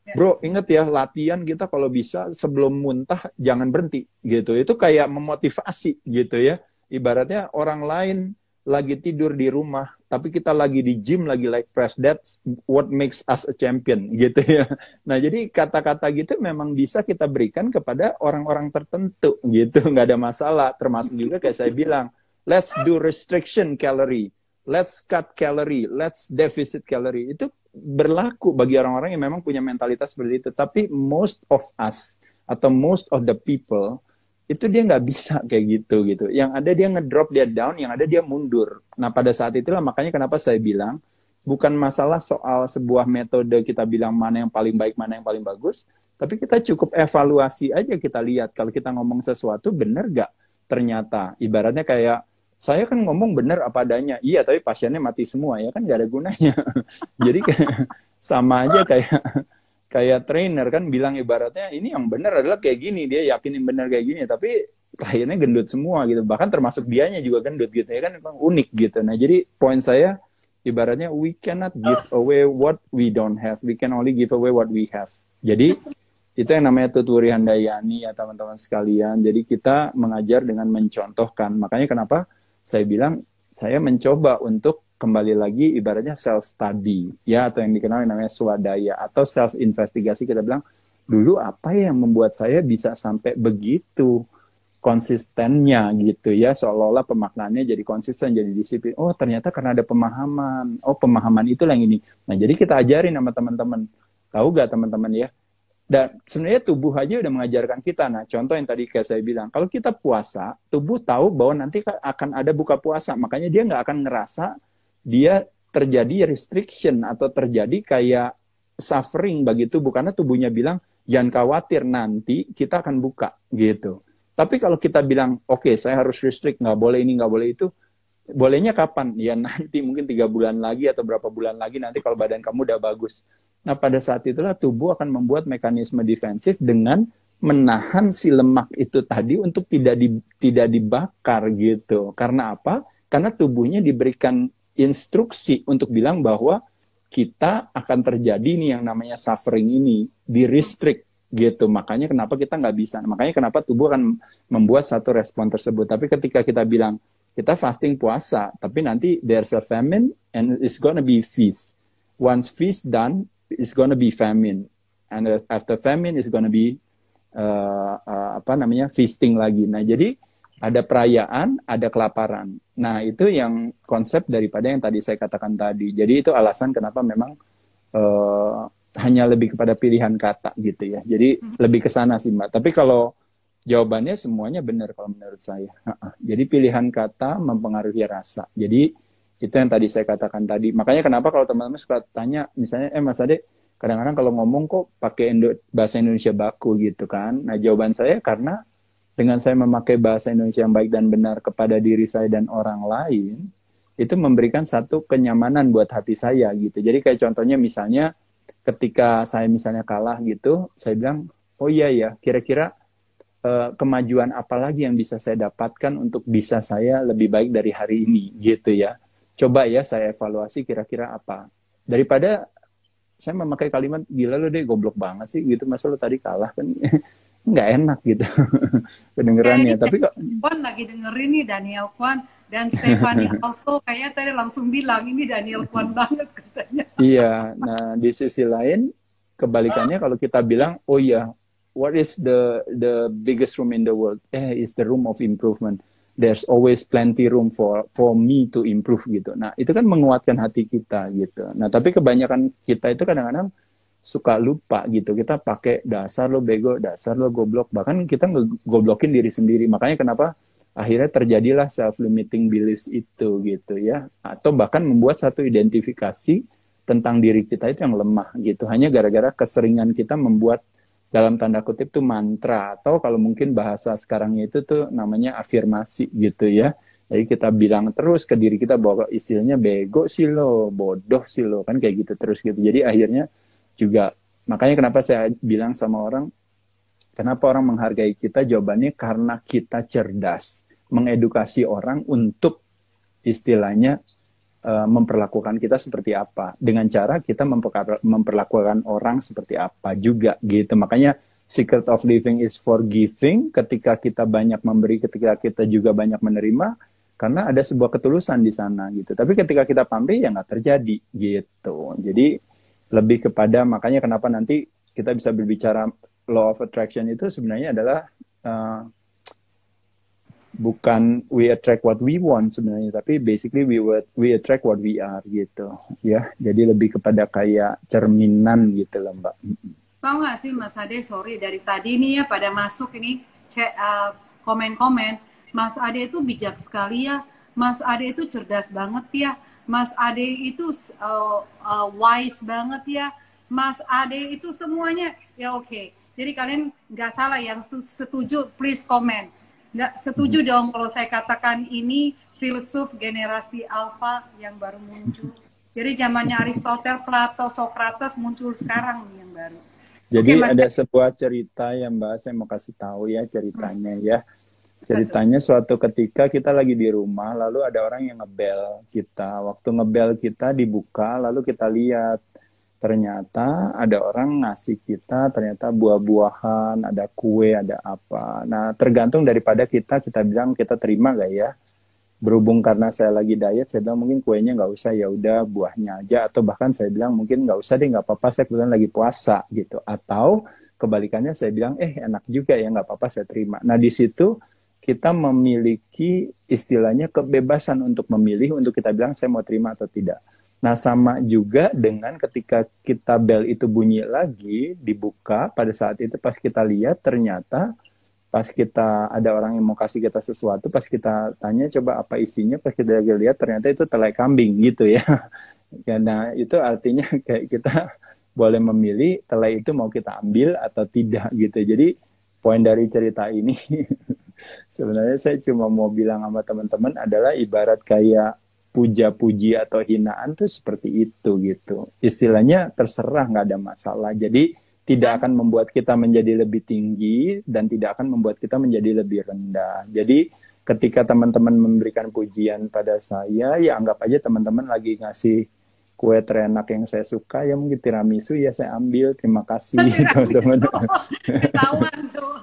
Ya. Bro, inget ya, latihan kita kalau bisa sebelum muntah jangan berhenti gitu. Itu kayak memotivasi gitu ya. Ibaratnya orang lain lagi tidur di rumah, tapi kita lagi di gym, lagi leg press. That's what makes us a champion gitu ya. Nah, jadi kata-kata gitu memang bisa kita berikan kepada orang-orang tertentu gitu. Nggak ada masalah. Termasuk juga kayak saya bilang, let's do restriction calorie. Let's cut calorie, let's deficit calorie. Itu berlaku bagi orang-orang yang memang punya mentalitas seperti itu. Tapi most of us atau most of the people itu dia nggak bisa kayak gitu. Yang ada dia ngedrop, dia down, yang ada dia mundur. Nah, pada saat itulah makanya kenapa saya bilang bukan masalah soal sebuah metode kita bilang mana yang paling baik, mana yang paling bagus, tapi kita cukup evaluasi aja, kita lihat kalau kita ngomong sesuatu bener gak ternyata. Ibaratnya kayak saya kan ngomong bener apa adanya, iya tapi pasiennya mati semua, ya kan gak ada gunanya. Jadi kayak, sama aja kayak kayak trainer kan bilang ibaratnya ini yang benar adalah kayak gini, dia yakin yang benar kayak gini, tapi kliennya gendut semua gitu, bahkan termasuk dianya juga gendut gitu ya kan, memang unik gitu. Nah, jadi poin saya ibaratnya we cannot give away what we don't have, we can only give away what we have. Jadi itu yang namanya tuturi handayani ya teman-teman sekalian. Jadi kita mengajar dengan mencontohkan. Makanya kenapa saya bilang saya mencoba untuk kembali lagi ibaratnya self study ya, atau yang dikenal namanya swadaya atau self investigasi. Kita bilang dulu apa yang membuat saya bisa sampai begitu konsistennya gitu ya, seolah-olah pemaknaannya jadi konsisten, jadi disiplin. Oh ternyata karena ada pemahaman, oh pemahaman itulah yang ini. Nah, jadi kita ajarin sama teman-teman. Tahu gak teman-teman ya, dan sebenarnya tubuh aja udah mengajarkan kita. Nah, contoh yang tadi kayak saya bilang, kalau kita puasa, tubuh tahu bahwa nanti akan ada buka puasa, makanya dia nggak akan ngerasa dia terjadi restriction atau terjadi kayak suffering bagi tubuh, karena tubuhnya bilang jangan khawatir, nanti kita akan buka gitu. Tapi kalau kita bilang oke, saya harus restrict, nggak boleh ini, nggak boleh itu, bolehnya kapan? Ya nanti mungkin 3 bulan lagi atau berapa bulan lagi, nanti kalau badan kamu udah bagus. Nah, pada saat itulah tubuh akan membuat mekanisme defensif dengan menahan si lemak itu tadi untuk tidak dibakar gitu. Karena apa? Karena tubuhnya diberikan instruksi untuk bilang bahwa kita akan terjadi nih yang namanya suffering ini, di restrict gitu. Makanya kenapa kita nggak bisa. Makanya kenapa tubuh akan membuat satu respon tersebut. Tapi ketika kita bilang kita fasting puasa, tapi nanti there's a famine and it's gonna be feast. Once feast done, it's gonna be famine, and after famine it's gonna be feasting lagi. Nah, jadi ada perayaan, ada kelaparan. Nah, itu yang konsep daripada yang tadi saya katakan tadi. Jadi itu alasan kenapa memang hanya lebih kepada pilihan kata gitu ya. Jadi lebih ke sana sih Mbak. Tapi kalau jawabannya semuanya benar kalau menurut saya. Jadi pilihan kata mempengaruhi rasa. Jadi itu yang tadi saya katakan tadi. Makanya kenapa kalau teman-teman suka tanya, misalnya, Mas Ade, kadang-kadang kalau ngomong kok pakai bahasa Indonesia baku gitu kan. Nah, jawaban saya karena dengan saya memakai bahasa Indonesia yang baik dan benar kepada diri saya dan orang lain, itu memberikan satu kenyamanan buat hati saya gitu. Jadi kayak contohnya misalnya ketika saya misalnya kalah gitu, saya bilang, oh iya ya, kira-kira kemajuan apa lagi yang bisa saya dapatkan untuk bisa saya lebih baik dari hari ini gitu ya. Coba ya saya evaluasi kira-kira apa. Daripada saya memakai kalimat gila lo deh goblok banget sih gitu, masa lo tadi kalah kan nggak enak gitu kedengerannya. Kayaknya Tapi kok Kwan lagi dengerin nih Daniel Kwan dan Stephanie also kayaknya tadi langsung bilang ini Daniel Kwan banget katanya. iya, nah di sisi lain kebalikannya kalau kita bilang oh iya, what is the biggest room in the world? Is the room of improvement. There's always plenty room for me to improve gitu. Nah, itu kan menguatkan hati kita gitu. Nah, tapi kebanyakan kita itu kadang-kadang suka lupa gitu. Kita pakai dasar lo bego, dasar lo goblok. Bahkan kita ngegoblokin diri sendiri. Makanya kenapa akhirnya terjadilah self-limiting beliefs itu gitu ya. Atau bahkan membuat satu identifikasi tentang diri kita itu yang lemah gitu. Hanya gara-gara keseringan kita membuat dalam tanda kutip tuh mantra, atau kalau mungkin bahasa sekarangnya itu tuh namanya afirmasi gitu ya. Jadi kita bilang terus ke diri kita bahwa istilahnya bego sih lo, bodoh sih lo, kan kayak gitu terus gitu. Jadi akhirnya juga, makanya kenapa saya bilang sama orang, kenapa orang menghargai kita, jawabannya karena kita cerdas, mengedukasi orang untuk istilahnya memperlakukan kita seperti apa, dengan cara kita memperlakukan orang seperti apa juga gitu. Makanya secret of living is forgiving. Ketika kita banyak memberi, ketika kita juga banyak menerima, karena ada sebuah ketulusan di sana gitu. Tapi ketika kita pamrih ya nggak terjadi gitu. Jadi lebih kepada, makanya kenapa nanti kita bisa berbicara law of attraction itu sebenarnya adalah bukan we attract what we want sebenarnya, tapi basically we attract what we are gitu ya. Jadi lebih kepada kayak cerminan gitu lah Mbak. Tahu nggak sih Mas Ade, sorry dari tadi nih ya pada masuk ini komen-komen, Mas Ade itu bijak sekali ya, Mas Ade itu cerdas banget ya, Mas Ade itu wise banget ya, Mas Ade itu semuanya ya oke. Jadi kalian nggak salah, yang setuju please komen. Nggak setuju dong kalau saya katakan ini filsuf generasi alfa yang baru muncul. Jadi zamannya Aristoteles, Plato, Socrates muncul sekarang nih yang baru. Jadi Oke, Mas, ada sebuah cerita ya Mbak, saya mau kasih tahu ya ceritanya ya. Ceritanya suatu ketika kita lagi di rumah, lalu ada orang yang ngebel kita. Waktu ngebel kita dibuka, lalu kita lihat. Ternyata ada orang ngasih kita ternyata buah-buahan, ada kue, ada apa. Nah, tergantung daripada kita bilang kita terima gak ya. Berhubung karena saya lagi diet, saya bilang mungkin kuenya nggak usah, ya udah buahnya aja. Atau bahkan saya bilang mungkin nggak usah deh, nggak apa-apa, saya kebetulan lagi puasa gitu. Atau kebalikannya saya bilang enak juga ya, nggak apa-apa saya terima. Nah, di situ kita memiliki istilahnya kebebasan untuk memilih, untuk kita bilang saya mau terima atau tidak. Nah, sama juga dengan ketika kita bel itu bunyi lagi, dibuka, pada saat itu pas kita lihat, ternyata pas kita ada orang yang mau kasih kita sesuatu, pas kita tanya coba apa isinya, pas kita lihat ternyata itu telai kambing gitu ya. Nah, itu artinya kayak kita boleh memilih telai itu mau kita ambil atau tidak gitu. Jadi poin dari cerita ini sebenarnya saya cuma mau bilang sama teman-teman adalah ibarat kayak puja-puji atau hinaan tuh seperti itu gitu. Istilahnya terserah, nggak ada masalah. Jadi tidak akan membuat kita menjadi lebih tinggi dan tidak akan membuat kita menjadi lebih rendah. Jadi ketika teman-teman memberikan pujian pada saya, ya anggap aja teman-teman lagi ngasih kue terenak yang saya suka, ya mungkin tiramisu, ya saya ambil, terima kasih teman-teman. ketahuan tuh.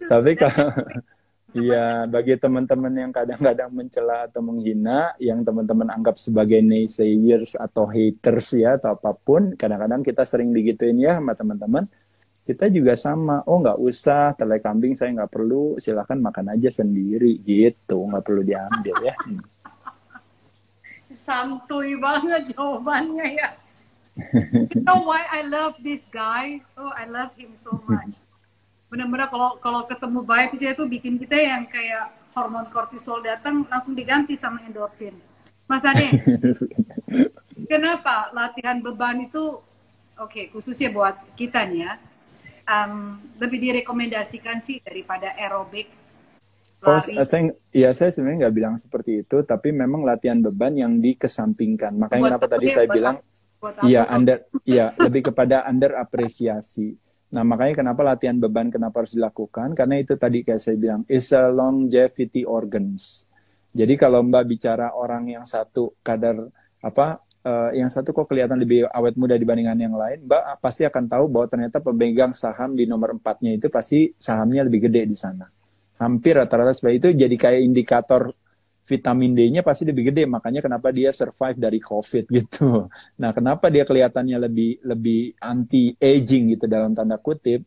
Tapi kalau iya, bagi teman-teman yang kadang-kadang mencela atau menghina, yang teman-teman anggap sebagai naysayers atau haters ya, atau apapun, kadang-kadang kita sering digituin ya sama teman-teman, kita juga sama, oh nggak usah, telai kambing saya nggak perlu, silahkan makan aja sendiri, gitu, nggak perlu diambil ya. Santuy banget jawabannya ya. You know why I love this guy? Oh, I love him so much. Benar-benar kalau ketemu vibes dia tuh bikin kita yang kayak hormon kortisol datang langsung diganti sama endorfin. Mas Ade, kenapa latihan beban itu Oke, khususnya buat kita nih ya, lebih direkomendasikan sih daripada aerobik Oh, lari saya sebenarnya nggak bilang seperti itu, tapi memang latihan beban yang dikesampingkan. Makanya buat kenapa aku tadi deh, saya bilang, buat aku iya, kalau lebih kepada under apresiasi. Nah, makanya kenapa latihan beban kenapa harus dilakukan? Karena itu tadi kayak saya bilang, is a longevity organs. Jadi kalau Mbak bicara orang yang satu kadar apa, yang satu kok kelihatan lebih awet muda dibandingkan yang lain, Mbak pasti akan tahu bahwa ternyata pemegang saham di nomor empatnya itu pasti sahamnya lebih gede di sana. Hampir rata-rata seperti itu, jadi kayak indikator vitamin D-nya pasti lebih gede, makanya kenapa dia survive dari COVID gitu. Nah, kenapa dia kelihatannya lebih lebih anti aging gitu dalam tanda kutip?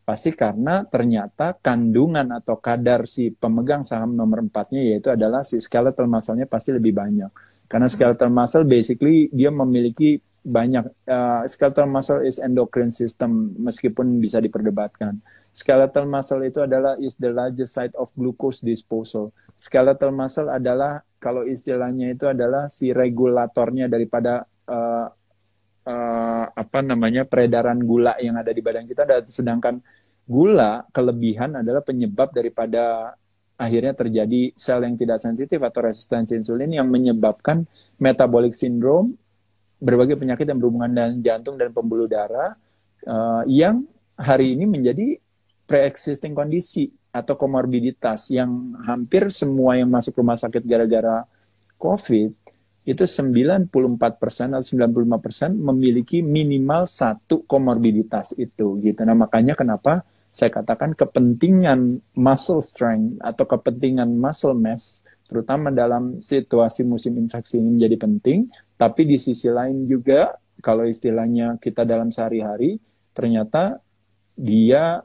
Pasti karena ternyata kandungan atau kadar si pemegang saham nomor empatnya yaitu adalah si skeletal muscle-nya pasti lebih banyak. Karena skeletal muscle basically dia memiliki banyak, skeletal muscle is endocrine system meskipun bisa diperdebatkan. Skeletal muscle itu adalah is the largest site of glucose disposal. Skeletal muscle adalah kalau istilahnya itu adalah si regulatornya daripada apa namanya peredaran gula yang ada di badan kita. Sedangkan gula kelebihan adalah penyebab daripada akhirnya terjadi sel yang tidak sensitif atau resistensi insulin yang menyebabkan metabolic syndrome, berbagai penyakit yang berhubungan dengan jantung dan pembuluh darah, yang hari ini menjadi pre-existing kondisi atau komorbiditas yang hampir semua yang masuk rumah sakit gara-gara COVID itu 94% atau 95% memiliki minimal satu komorbiditas itu gitu. Nah, makanya kenapa saya katakan kepentingan muscle strength atau kepentingan muscle mass terutama dalam situasi musim infeksi ini menjadi penting, tapi di sisi lain juga kalau istilahnya kita dalam sehari-hari ternyata dia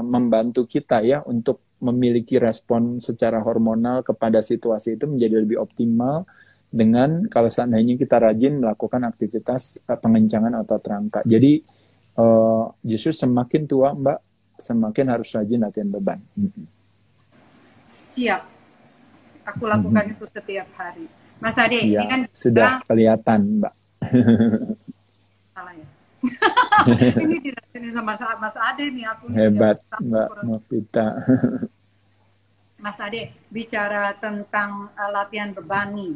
membantu kita ya untuk memiliki respon secara hormonal kepada situasi itu menjadi lebih optimal dengan kalau seandainya kita rajin melakukan aktivitas pengencangan otot rangka. Jadi justru semakin tua Mbak, semakin harus rajin latihan beban. siap. Aku lakukan itu setiap hari. Mas Ade, ini Iya, kan sudah kita kelihatan Mbak. salah ya. Ini tidak ini sama Mas Ade nih, aku nih Hebat jam Mbak kurang. Novita. Mas Ade bicara tentang latihan beban nih.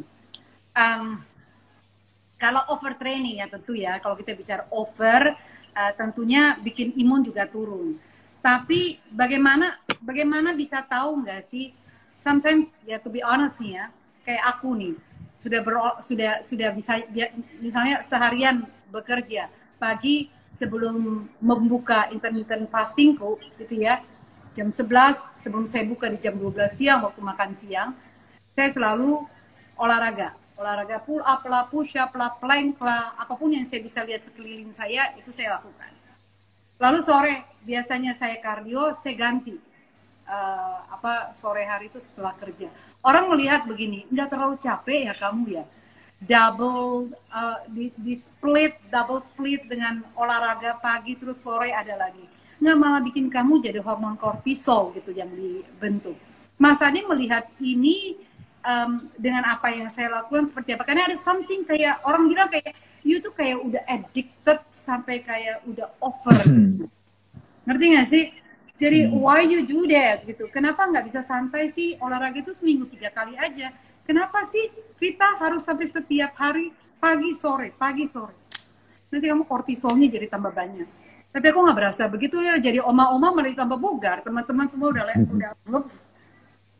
Um, Kalau overtraining ya tentu ya, kalau kita bicara over, tentunya bikin imun juga turun. Tapi bagaimana bisa tahu nggak sih? Sometimes ya to be honest nih ya, kayak aku nih sudah bisa misalnya seharian bekerja pagi sebelum membuka intermittent fastingku gitu ya, jam 11 sebelum saya buka di jam 12 siang waktu makan siang, saya selalu olahraga pull up lah, push up lah, plank lah, apapun yang saya bisa lihat sekeliling saya itu saya lakukan. Lalu sore biasanya saya kardio, saya ganti sore hari itu setelah kerja. Orang melihat begini, nggak terlalu capek ya kamu ya, double split dengan olahraga pagi terus sore ada lagi, nggak malah bikin kamu jadi hormon kortisol gitu yang dibentuk. Mas Adi melihat ini dengan apa yang saya lakukan seperti apa? Karena ada something kayak orang bilang kayak you tuh kayak udah addicted sampai kayak udah over. Ngerti nggak sih? Jadi why you do that gitu? Kenapa nggak bisa santai sih? Olahraga itu seminggu 3 kali aja. Kenapa sih kita harus sampai setiap hari pagi sore? Nanti kamu kortisolnya jadi tambah banyak. Tapi aku nggak berasa begitu ya. Jadi oma-oma malah tambah bugar. Teman-teman semua udah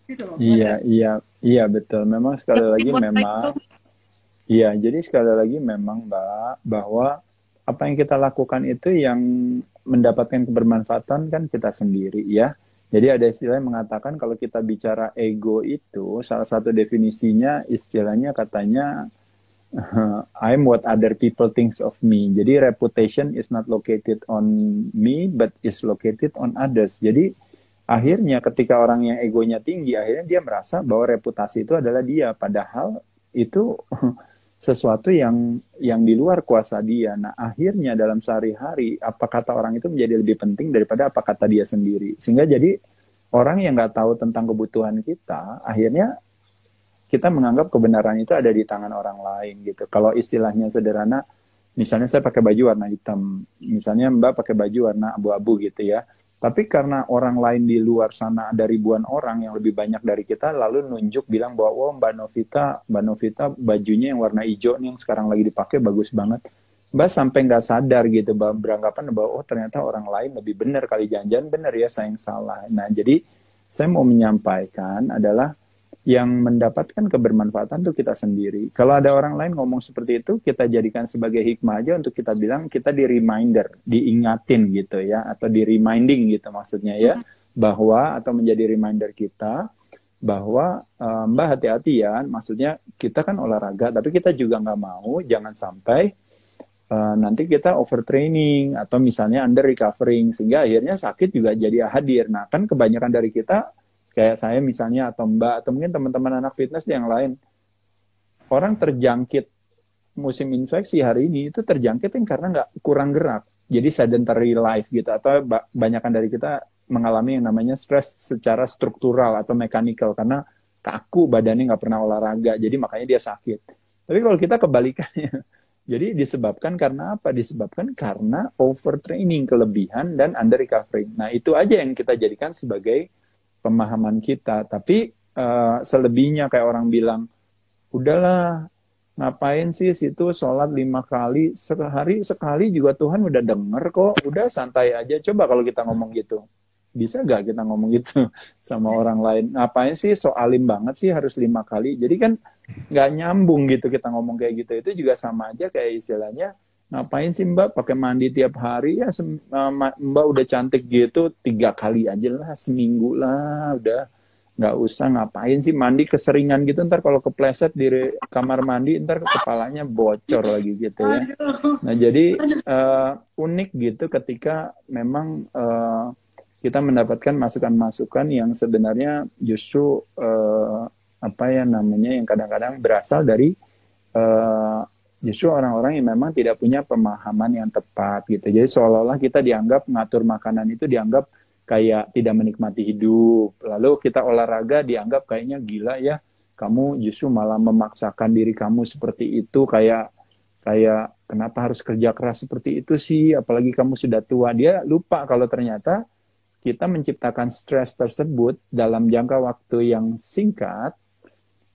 gitu loh. Iya betul. Memang sekali lagi memang iya, jadi sekali lagi memang Mbak bahwa apa yang kita lakukan itu yang mendapatkan kebermanfaatan kan kita sendiri ya. Jadi ada istilah yang mengatakan kalau kita bicara ego itu salah satu definisinya istilahnya katanya I'm what other people thinks of me. Jadi reputation is not located on me but is located on others. Jadi akhirnya ketika orang yang egonya tinggi akhirnya dia merasa bahwa reputasi itu adalah dia padahal itu sesuatu yang di luar kuasa dia. Nah, akhirnya dalam sehari-hari apa kata orang itu menjadi lebih penting daripada apa kata dia sendiri. Sehingga jadi orang yang nggak tahu tentang kebutuhan kita, akhirnya kita menganggap kebenaran itu ada di tangan orang lain gitu. Kalau istilahnya sederhana, Misalnya saya pakai baju warna hitam, misalnya Mbak pakai baju warna abu-abu gitu ya. Tapi karena orang lain di luar sana ada ribuan orang yang lebih banyak dari kita, lalu nunjuk bilang bahwa oh, Mbak Novita bajunya yang warna hijau nih yang sekarang lagi dipakai bagus banget. Mbak sampai nggak sadar gitu, Mbak beranggapan bahwa oh ternyata orang lain lebih benar kali, jangan-jangan benar ya saya yang salah. Nah jadi saya mau menyampaikan adalah yang mendapatkan kebermanfaatan tuh kita sendiri. Kalau ada orang lain ngomong seperti itu, kita jadikan sebagai hikmah aja untuk kita bilang kita di reminder, diingatin gitu ya, atau di reminding gitu maksudnya ya, bahwa atau menjadi reminder kita bahwa Mbak hati-hati ya, maksudnya kita kan olahraga, tapi kita juga nggak mau jangan sampai nanti kita overtraining atau misalnya under recovering sehingga akhirnya sakit juga jadi hadir. Nah kan kebanyakan dari kita kayak saya misalnya atau Mbak atau mungkin teman-teman anak fitness yang lain, orang terjangkit musim infeksi hari ini itu terjangkit karena nggak kurang gerak. Jadi sedentary life gitu, atau banyakan dari kita mengalami yang namanya stres secara struktural atau mechanical karena kaku badannya nggak pernah olahraga, jadi makanya dia sakit. Tapi kalau kita kebalikannya, jadi disebabkan karena apa? Disebabkan karena overtraining, kelebihan, dan under recovering. Nah itu aja yang kita jadikan sebagai pemahaman kita. Tapi selebihnya kayak orang bilang, udahlah ngapain sih situ sholat 5 kali, sehari sekali juga Tuhan udah denger kok, udah santai aja. Coba kalau kita ngomong gitu. Bisa gak kita ngomong gitu sama orang lain? Ngapain sih so alim banget sih harus 5 kali? Jadi kan nggak nyambung gitu kita ngomong kayak gitu. Itu juga sama aja kayak istilahnya, ngapain sih Mbak pakai mandi tiap hari? Ya Mbak udah cantik gitu 3 kali aja lah, seminggu lah, udah nggak usah ngapain sih mandi keseringan gitu, ntar kalau kepleset di kamar mandi ntar kepalanya bocor lagi gitu ya. Nah jadi unik gitu ketika memang kita mendapatkan masukan-masukan yang sebenarnya justru apa ya namanya yang kadang-kadang berasal dari justru orang-orang yang memang tidak punya pemahaman yang tepat gitu. Jadi seolah-olah kita dianggap ngatur makanan itu dianggap kayak tidak menikmati hidup. Lalu kita olahraga dianggap kayaknya gila ya, kamu justru malah memaksakan diri kamu seperti itu, kayak kenapa harus kerja keras seperti itu sih, apalagi kamu sudah tua. Dia lupa kalau ternyata kita menciptakan stres tersebut dalam jangka waktu yang singkat,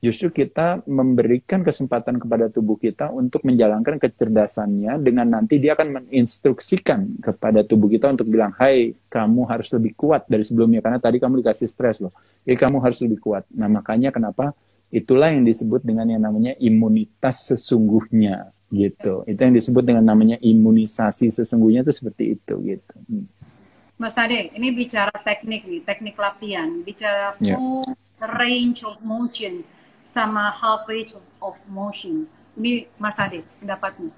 justru kita memberikan kesempatan kepada tubuh kita untuk menjalankan kecerdasannya dengan nanti dia akan menginstruksikan kepada tubuh kita untuk bilang, hai, kamu harus lebih kuat dari sebelumnya, karena tadi kamu dikasih stres loh. Jadi kamu harus lebih kuat. Nah makanya kenapa itulah yang disebut dengan yang namanya imunitas sesungguhnya gitu. Itu yang disebut dengan namanya imunisasi sesungguhnya itu seperti itu gitu. Mas Ade, ini bicara teknik nih, teknik latihan, bicara full range of motion sama half range of motion. Ini Mas Ade, pendapatnya.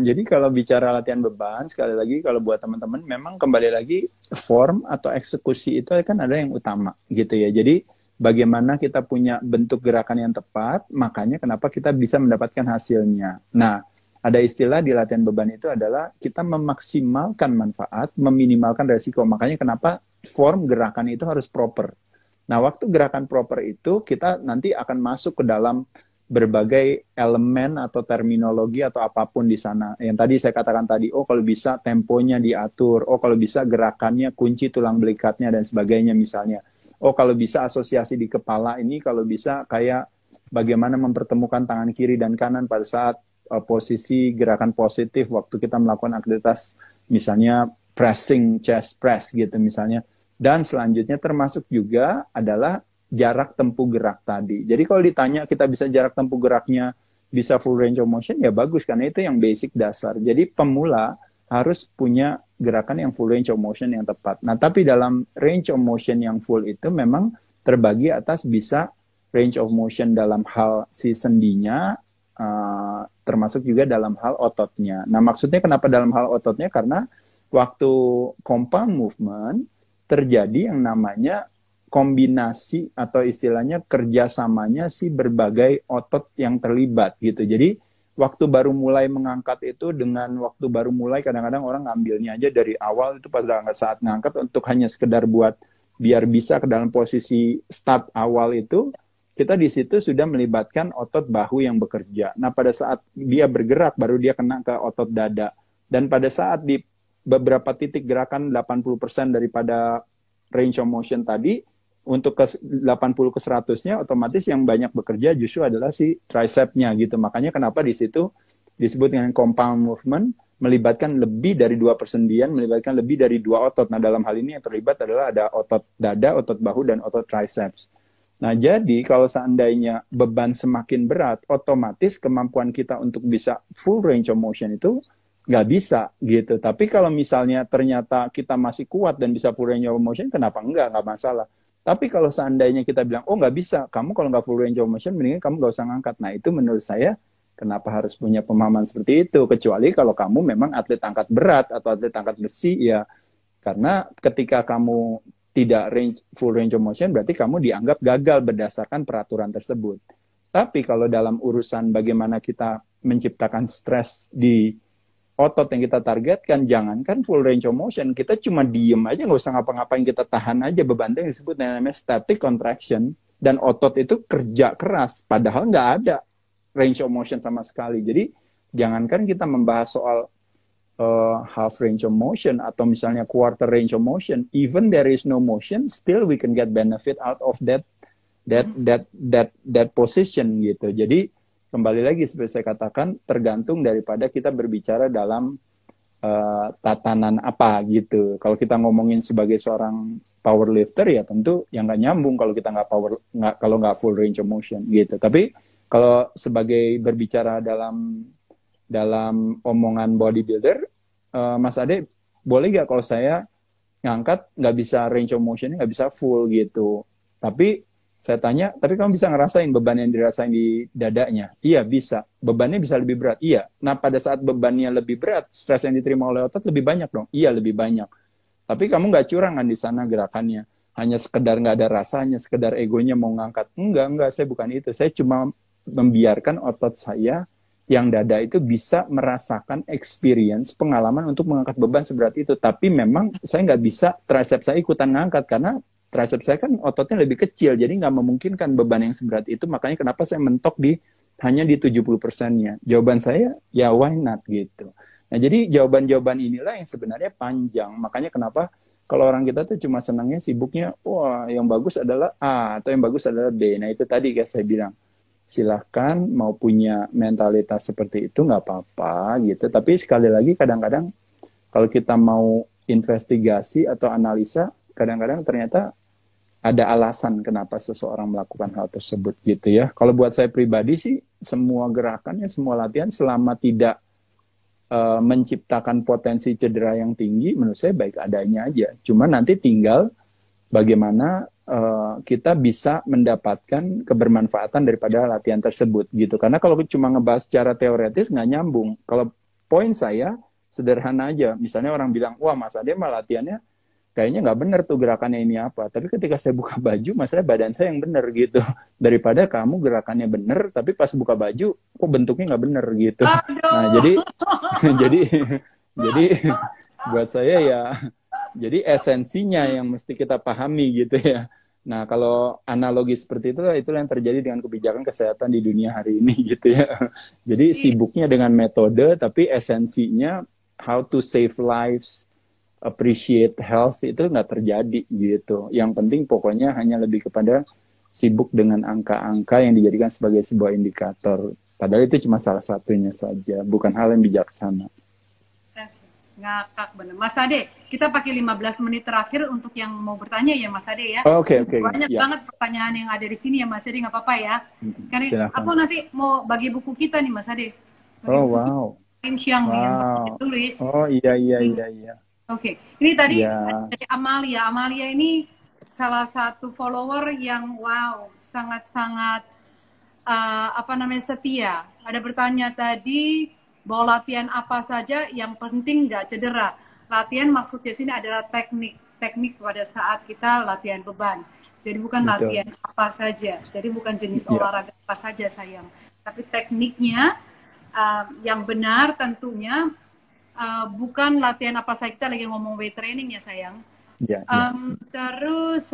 Jadi kalau bicara latihan beban, sekali lagi kalau buat teman-teman, memang kembali lagi form atau eksekusi itu kan ada yang utama gitu ya. Jadi bagaimana kita punya bentuk gerakan yang tepat, makanya kenapa kita bisa mendapatkan hasilnya. Nah, ada istilah di latihan beban itu adalah kita memaksimalkan manfaat, meminimalkan resiko. Makanya kenapa form gerakan itu harus proper. Nah, waktu gerakan proper itu kita nanti akan masuk ke dalam berbagai elemen atau terminologi atau apapun di sana. Yang tadi saya katakan tadi, oh kalau bisa temponya diatur, oh kalau bisa gerakannya kunci tulang belikatnya dan sebagainya misalnya. Oh kalau bisa asosiasi di kepala ini, kalau bisa kayak bagaimana mempertemukan tangan kiri dan kanan pada saat posisi gerakan positif waktu kita melakukan aktivitas misalnya pressing, chest press gitu misalnya. Dan selanjutnya termasuk juga adalah jarak tempuh gerak tadi. Jadi kalau ditanya kita bisa jarak tempuh geraknya bisa full range of motion, ya bagus karena itu yang basic dasar. Jadi pemula harus punya gerakan yang full range of motion yang tepat. Nah tapi dalam range of motion yang full itu memang terbagi atas bisa range of motion dalam hal si sendinya, termasuk juga dalam hal ototnya. Nah maksudnya kenapa dalam hal ototnya? Karena waktu compound movement terjadi yang namanya kombinasi atau istilahnya kerjasamanya si berbagai otot yang terlibat gitu. Jadi waktu baru mulai mengangkat itu dengan waktu baru mulai kadang-kadang orang ngambilnya aja dari awal itu pada saat ngangkat untuk hanya sekedar buat biar bisa ke dalam posisi start awal itu kita di situ sudah melibatkan otot bahu yang bekerja. Nah, pada saat dia bergerak, baru dia kena ke otot dada. Dan pada saat di beberapa titik gerakan 80% daripada range of motion tadi, untuk ke 80 ke 100-nya, otomatis yang banyak bekerja justru adalah si tricepnya gitu. Makanya kenapa di situ disebut dengan compound movement, melibatkan lebih dari 2 persendian, melibatkan lebih dari 2 otot. Nah, dalam hal ini yang terlibat adalah ada otot dada, otot bahu, dan otot triceps. Nah, jadi kalau seandainya beban semakin berat, otomatis kemampuan kita untuk bisa full range of motion itu nggak bisa gitu. Tapi kalau misalnya ternyata kita masih kuat dan bisa full range of motion, kenapa nggak masalah. Tapi kalau seandainya kita bilang, oh nggak bisa, kamu kalau nggak full range of motion, mendingan kamu nggak usah ngangkat. Nah, itu menurut saya, kenapa harus punya pemahaman seperti itu? Kecuali kalau kamu memang atlet angkat berat atau atlet angkat besi, ya karena ketika kamu tidak full range of motion, berarti kamu dianggap gagal berdasarkan peraturan tersebut. Tapi kalau dalam urusan bagaimana kita menciptakan stres di otot yang kita targetkan, jangankan full range of motion, kita cuma diem aja, nggak usah ngapa-ngapain, kita tahan aja beban yang disebut namanya static contraction, dan otot itu kerja keras, padahal nggak ada range of motion sama sekali. Jadi jangankan kita membahas soal half range of motion atau misalnya quarter range of motion, even there is no motion, still we can get benefit out of that position gitu. Jadi kembali lagi seperti saya katakan, tergantung daripada kita berbicara dalam tatanan apa gitu. Kalau kita ngomongin sebagai seorang powerlifter, ya tentu yang nggak nyambung kalau kita kalau nggak full range of motion gitu. Tapi kalau sebagai berbicara dalam omongan bodybuilder, Mas Ade, boleh nggak kalau saya ngangkat nggak bisa range of motion-nya, nggak bisa full gitu. Tapi saya tanya, tapi kamu bisa ngerasain beban yang dirasain di dadanya? Iya, bisa. Bebannya bisa lebih berat? Iya. Nah, pada saat bebannya lebih berat, stres yang diterima oleh otot lebih banyak dong? Iya, lebih banyak. Tapi kamu nggak curang kan di sana gerakannya? Hanya sekedar nggak ada rasanya, sekedar egonya mau ngangkat. Enggak, saya bukan itu. Saya cuma membiarkan otot saya yang dada itu bisa merasakan experience, pengalaman untuk mengangkat beban seberat itu. Tapi memang saya nggak bisa tricep saya ikutan ngangkat, karena tricep saya kan ototnya lebih kecil, jadi nggak memungkinkan beban yang seberat itu. Makanya kenapa saya mentok hanya di 70%-nya. Jawaban saya, ya why not gitu. Nah, jadi jawaban-jawaban inilah yang sebenarnya panjang. Makanya kenapa kalau orang kita tuh cuma senangnya sibuknya, wah yang bagus adalah A atau yang bagus adalah B. Nah, itu tadi kayak saya bilang, silahkan mau punya mentalitas seperti itu nggak apa-apa gitu. Tapi sekali lagi kadang-kadang kalau kita mau investigasi atau analisa, kadang-kadang ternyata ada alasan kenapa seseorang melakukan hal tersebut gitu ya. Kalau buat saya pribadi sih, semua gerakannya, semua latihan selama tidak menciptakan potensi cedera yang tinggi, menurut saya baik adanya aja. Cuma nanti tinggal bagaimana kita bisa mendapatkan kebermanfaatan daripada latihan tersebut gitu. Karena kalau cuma ngebahas secara teoretis nggak nyambung. Kalau poin saya sederhana aja, misalnya orang bilang, wah Mas Ade mah latihannya kayaknya nggak bener tuh gerakannya ini apa. Tapi ketika saya buka baju, masalahnya badan saya yang bener gitu. Daripada kamu gerakannya bener, tapi pas buka baju, kok bentuknya nggak bener gitu. Nah, jadi buat saya ya, jadi esensinya yang mesti kita pahami gitu ya. Nah, kalau analogi seperti itulah yang terjadi dengan kebijakan kesehatan di dunia hari ini gitu ya. Jadi sibuknya dengan metode, tapi esensinya how to save lives, appreciate health itu nggak terjadi gitu. Yang penting pokoknya hanya lebih kepada sibuk dengan angka-angka yang dijadikan sebagai sebuah indikator. Padahal itu cuma salah satunya saja, bukan hal yang bijaksana. Ngakak bener. Mas Ade, kita pakai 15 menit terakhir untuk yang mau bertanya ya Mas Ade ya. Oke. Banyak banget pertanyaan yang ada di sini ya Mas Ade, nggak apa-apa ya. Karena aku nanti mau bagi buku kita nih Mas Ade. Wow. Tim Siang nih yang tulis. Oh iya. Oke, ini tadi dari Amalia. Amalia ini salah satu follower yang wow, sangat-sangat setia. Ada bertanya tadi bahwa latihan apa saja yang penting nggak cedera. Latihan maksudnya sini adalah teknik pada saat kita latihan beban. Jadi bukan latihan apa saja. Jadi bukan jenis olahraga apa saja sayang. Tapi tekniknya yang benar tentunya. Bukan latihan apa saja, kita lagi ngomong weight training ya sayang. Terus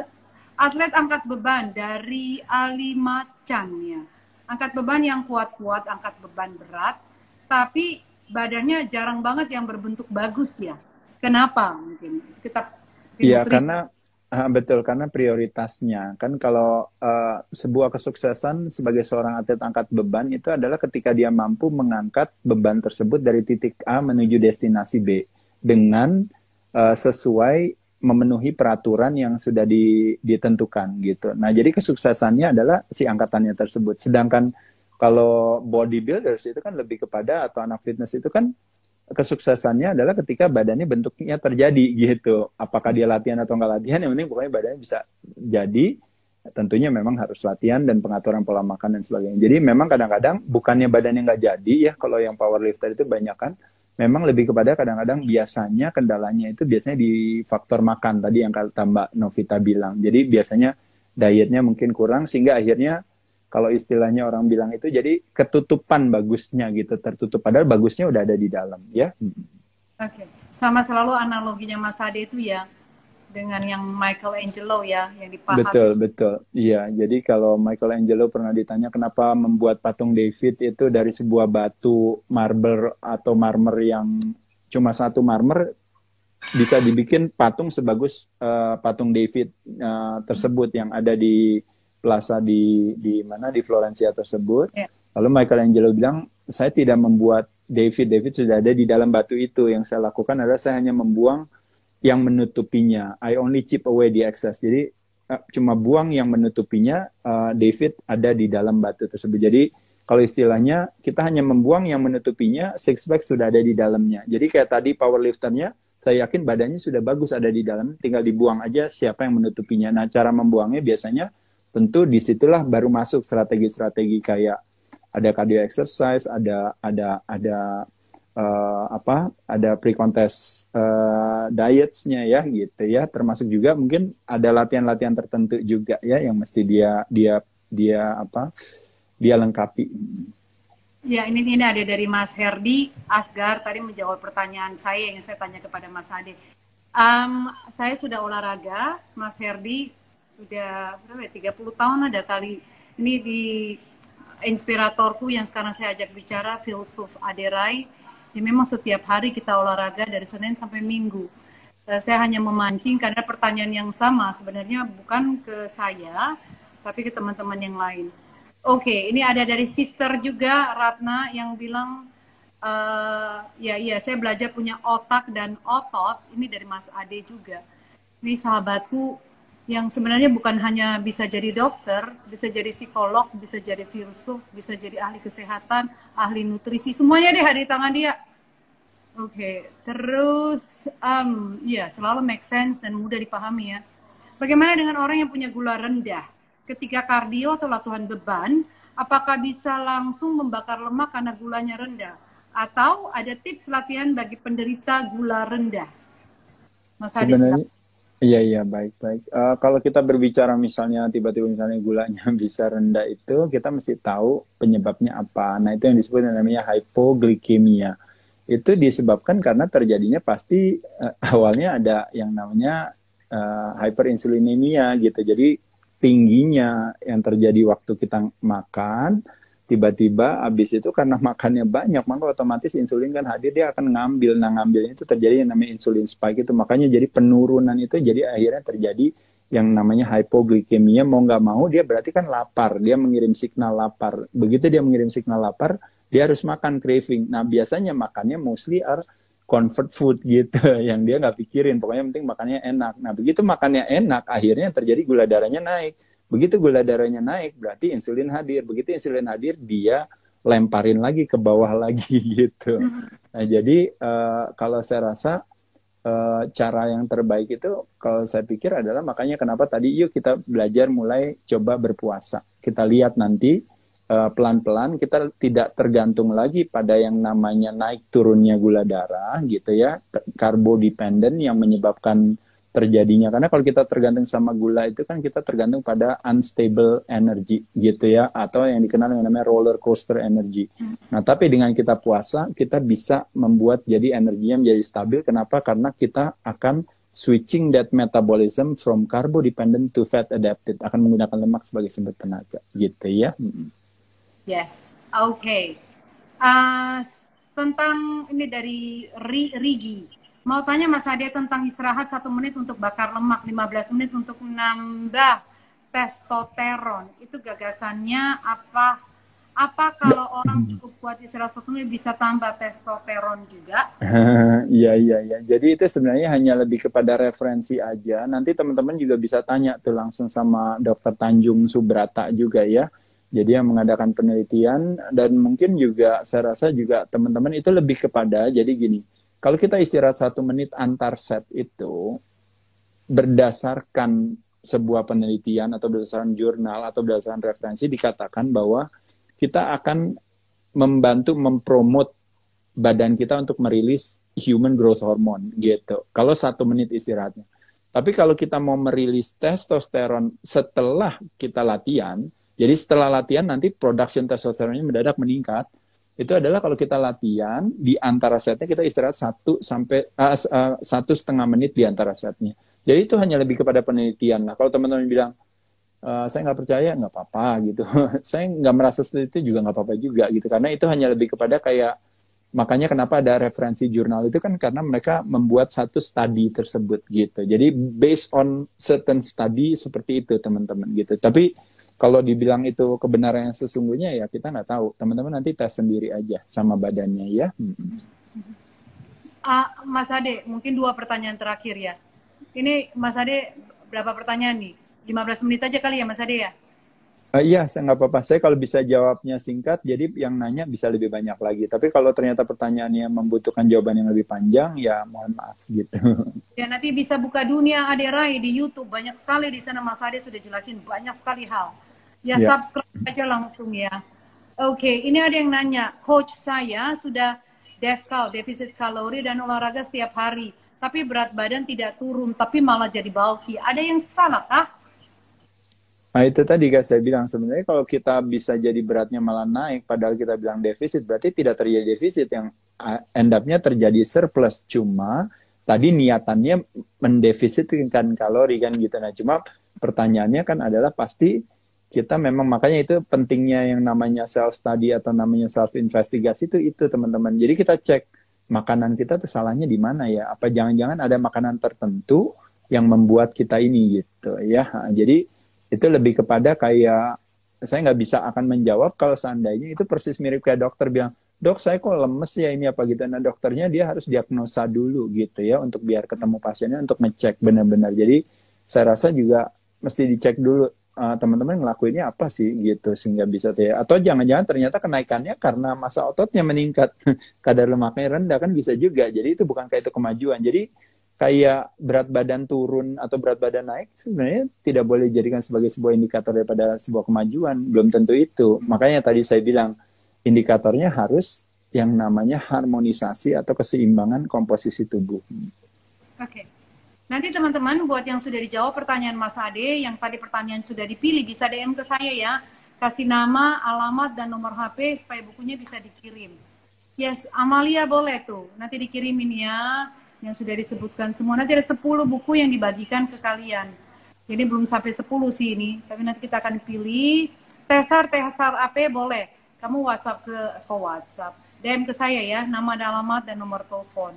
atlet angkat beban dari Ali Macan ya. Angkat beban yang kuat-kuat, angkat beban berat, tapi badannya jarang banget yang berbentuk bagus ya. Kenapa mungkin? Kita Iya, karena betul, karena prioritasnya kan kalau sebuah kesuksesan sebagai seorang atlet angkat beban itu adalah ketika dia mampu mengangkat beban tersebut dari titik A menuju destinasi B dengan sesuai memenuhi peraturan yang sudah ditentukan gitu. Nah, jadi kesuksesannya adalah si angkatannya tersebut. Sedangkan kalau bodybuilders itu kan lebih kepada atau anak fitness itu kan kesuksesannya adalah ketika badannya bentuknya terjadi gitu. Apakah dia latihan atau nggak latihan, yang penting pokoknya badannya bisa jadi. Tentunya memang harus latihan dan pengaturan pola makan dan sebagainya. Jadi memang kadang-kadang bukannya badannya nggak jadi ya, kalau yang powerlifter itu banyak kan, memang lebih kepada kadang-kadang biasanya kendalanya itu biasanya di faktor makan tadi yang kata Mbak Novita bilang. Jadi biasanya dietnya mungkin kurang sehingga akhirnya kalau istilahnya orang bilang itu jadi ketutupan bagusnya gitu, tertutup padahal bagusnya udah ada di dalam ya. Oke. Sama selalu analoginya Mas Ade itu ya dengan yang Michelangelo ya, yang dipahami. Betul. Iya, jadi kalau Michelangelo pernah ditanya kenapa membuat patung David itu dari sebuah batu marble atau marmer yang cuma satu marmer bisa dibikin patung sebagus patung David tersebut yang ada di plaza di mana di Florencia tersebut. Yeah. Lalu Michelangelo bilang, saya tidak membuat David sudah ada di dalam batu itu. Yang saya lakukan adalah saya hanya membuang yang menutupinya. I only chip away the excess. Jadi cuma buang yang menutupinya. David ada di dalam batu tersebut. Jadi kalau istilahnya kita hanya membuang yang menutupinya, six pack sudah ada di dalamnya. Jadi kayak tadi powerlifternya, saya yakin badannya sudah bagus ada di dalam, tinggal dibuang aja siapa yang menutupinya. Nah, cara membuangnya biasanya tentu disitulah baru masuk strategi-strategi kayak ada cardio exercise, ada pre-contest diets-nya ya gitu ya, termasuk juga mungkin ada latihan-latihan tertentu juga ya yang mesti dia lengkapi. Ya, ini ada dari Mas Herdi Asgar tadi menjawab pertanyaan saya yang saya tanya kepada Mas Ade. Saya sudah olahraga, Mas Herdi sudah berapa ya, 30 tahun ada kali. Ini di inspiratorku yang sekarang saya ajak bicara, filsuf Aderai. Ya memang setiap hari kita olahraga dari Senin sampai Minggu. Saya hanya memancing karena pertanyaan yang sama sebenarnya bukan ke saya, tapi ke teman-teman yang lain. Oke, ini ada dari sister juga, Ratna, yang bilang, ya saya belajar punya otak dan otot. Ini dari Mas Ade juga. Ini sahabatku yang sebenarnya bukan hanya bisa jadi dokter, bisa jadi psikolog, bisa jadi filsuf, bisa jadi ahli kesehatan, ahli nutrisi, semuanya deh ada di tangan dia. Oke, terus ya selalu make sense dan mudah dipahami ya. Bagaimana dengan orang yang punya gula rendah? Ketika kardio atau latihan beban, apakah bisa langsung membakar lemak karena gulanya rendah? Atau ada tips latihan bagi penderita gula rendah? Mas Ade, sebenarnya iya baik. Kalau kita berbicara misalnya tiba-tiba misalnya gulanya bisa rendah itu, kita mesti tahu penyebabnya apa. Nah itu yang disebut namanya hypoglikemia. Itu disebabkan karena terjadinya pasti awalnya ada yang namanya hyperinsulinemia gitu. Jadi tingginya yang terjadi waktu kita makan, tiba-tiba habis itu karena makannya banyak, maka otomatis insulin kan hadir, dia akan ngambil. Nah ngambilnya itu terjadi yang namanya insulin spike itu. Makanya jadi penurunan itu jadi akhirnya terjadi yang namanya hypoglikemia. Mau nggak mau dia berarti kan lapar, dia mengirim signal lapar. Begitu dia mengirim signal lapar, dia harus makan, craving. Nah biasanya makannya mostly are comfort food gitu, yang dia nggak pikirin, pokoknya penting makannya enak. Nah begitu makannya enak, akhirnya terjadi gula darahnya naik. Begitu gula darahnya naik, berarti insulin hadir. Begitu insulin hadir, dia lemparin lagi ke bawah lagi gitu. Nah jadi kalau saya rasa cara yang terbaik itu, kalau saya pikir adalah makanya kenapa tadi yuk kita belajar mulai coba berpuasa. Kita lihat nanti pelan-pelan kita tidak tergantung lagi pada yang namanya naik turunnya gula darah gitu ya, karbo dependent yang menyebabkan terjadinya. Karena kalau kita tergantung sama gula itu kan kita tergantung pada unstable energy gitu ya, atau yang dikenal dengan namanya roller coaster energy. Nah tapi dengan kita puasa kita bisa membuat jadi energinya menjadi stabil. Kenapa? Karena kita akan switching that metabolism from carbo dependent to fat adapted, akan menggunakan lemak sebagai sumber tenaga gitu ya. Yes, oke. Tentang ini dari Rigi, mau tanya Mas Ade tentang istirahat 1 menit untuk bakar lemak, 15 menit untuk menambah testosteron. Itu gagasannya apa? Apa kalau orang cukup kuat istirahat 1 menit bisa tambah testosteron juga? Iya. Jadi itu sebenarnya hanya lebih kepada referensi aja. Nanti teman-teman juga bisa tanya tuh langsung sama Dr. Tanjung Subrata juga ya. Jadi yang mengadakan penelitian, dan mungkin juga saya rasa juga teman-teman itu lebih kepada, jadi gini, kalau kita istirahat 1 menit antar set itu, berdasarkan sebuah penelitian atau berdasarkan jurnal atau berdasarkan referensi dikatakan bahwa kita akan membantu mempromot badan kita untuk merilis human growth hormone gitu. Kalau 1 menit istirahatnya. Tapi kalau kita mau merilis testosteron setelah kita latihan, jadi setelah latihan nanti production testosteronnya mendadak meningkat. Itu adalah kalau kita latihan di antara setnya kita istirahat 1,5 menit di antara setnya. Jadi itu hanya lebih kepada penelitian lah. Kalau teman-teman bilang saya nggak percaya, nggak apa-apa gitu. Saya nggak merasa seperti itu juga nggak apa-apa juga gitu. Karena itu hanya lebih kepada kayak, makanya kenapa ada referensi jurnal itu kan karena mereka membuat satu studi tersebut gitu. Jadi based on certain study seperti itu teman-teman gitu. Tapi kalau dibilang itu kebenaran yang sesungguhnya ya kita nggak tahu. Teman-teman nanti tes sendiri aja sama badannya ya. Mas Ade, mungkin 2 pertanyaan terakhir ya. Ini Mas Ade berapa pertanyaan nih? 15 menit aja kali ya Mas Ade ya? Iya, saya nggak apa-apa. Saya kalau bisa jawabnya singkat, jadi yang nanya bisa lebih banyak lagi. Tapi kalau ternyata pertanyaannya membutuhkan jawaban yang lebih panjang, ya mohon maaf gitu. Ya nanti bisa buka Dunia Ade Rai di YouTube. Banyak sekali di sana Mas Ade sudah jelasin banyak sekali hal. Ya subscribe aja langsung ya. Oke, ini ada yang nanya, coach saya sudah DEFCAL, defisit kalori dan olahraga setiap hari, tapi berat badan tidak turun, tapi malah jadi bulky. Ada yang salah kah? Nah itu tadi Kak saya bilang, sebenarnya kalau kita bisa jadi beratnya malah naik, padahal kita bilang defisit, berarti tidak terjadi defisit, yang end up-nya terjadi surplus. Cuma tadi niatannya mendefisitkan kalori kan gitu. Nah cuma pertanyaannya kan adalah pasti kita memang, makanya itu pentingnya yang namanya self study atau namanya self investigasi itu teman-teman. Jadi kita cek makanan kita tuh salahnya di mana ya? Apa jangan-jangan ada makanan tertentu yang membuat kita ini gitu ya? Jadi itu lebih kepada kayak, saya nggak bisa akan menjawab kalau seandainya itu persis mirip kayak dokter bilang, dok saya kok lemes ya ini apa gitu. Nah dokternya dia harus diagnosa dulu gitu ya untuk biar ketemu pasiennya untuk ngecek benar-benar. Jadi saya rasa juga mesti dicek dulu. Teman-teman ngelakuinnya apa sih gitu sehingga bisa atau jangan-jangan ternyata kenaikannya karena massa ototnya meningkat, kadar lemaknya rendah kan bisa juga. Jadi itu bukan kayak itu kemajuan. Jadi kayak berat badan turun atau berat badan naik sebenarnya tidak boleh dijadikan sebagai sebuah indikator daripada sebuah kemajuan. Belum tentu itu. Makanya tadi saya bilang indikatornya harus yang namanya harmonisasi atau keseimbangan komposisi tubuh. Oke. Nanti teman-teman buat yang sudah dijawab pertanyaan Mas Ade, yang tadi pertanyaan sudah dipilih, bisa DM ke saya ya. Kasih nama, alamat, dan nomor HP supaya bukunya bisa dikirim. Yes, Amalia boleh tuh. Nanti dikirimin ya, yang sudah disebutkan semua. Nanti ada 10 buku yang dibagikan ke kalian. Jadi belum sampai 10 sih ini, tapi nanti kita akan pilih. Tesar AP boleh. Kamu WhatsApp ke WhatsApp. DM ke saya ya, nama, alamat, dan nomor telepon.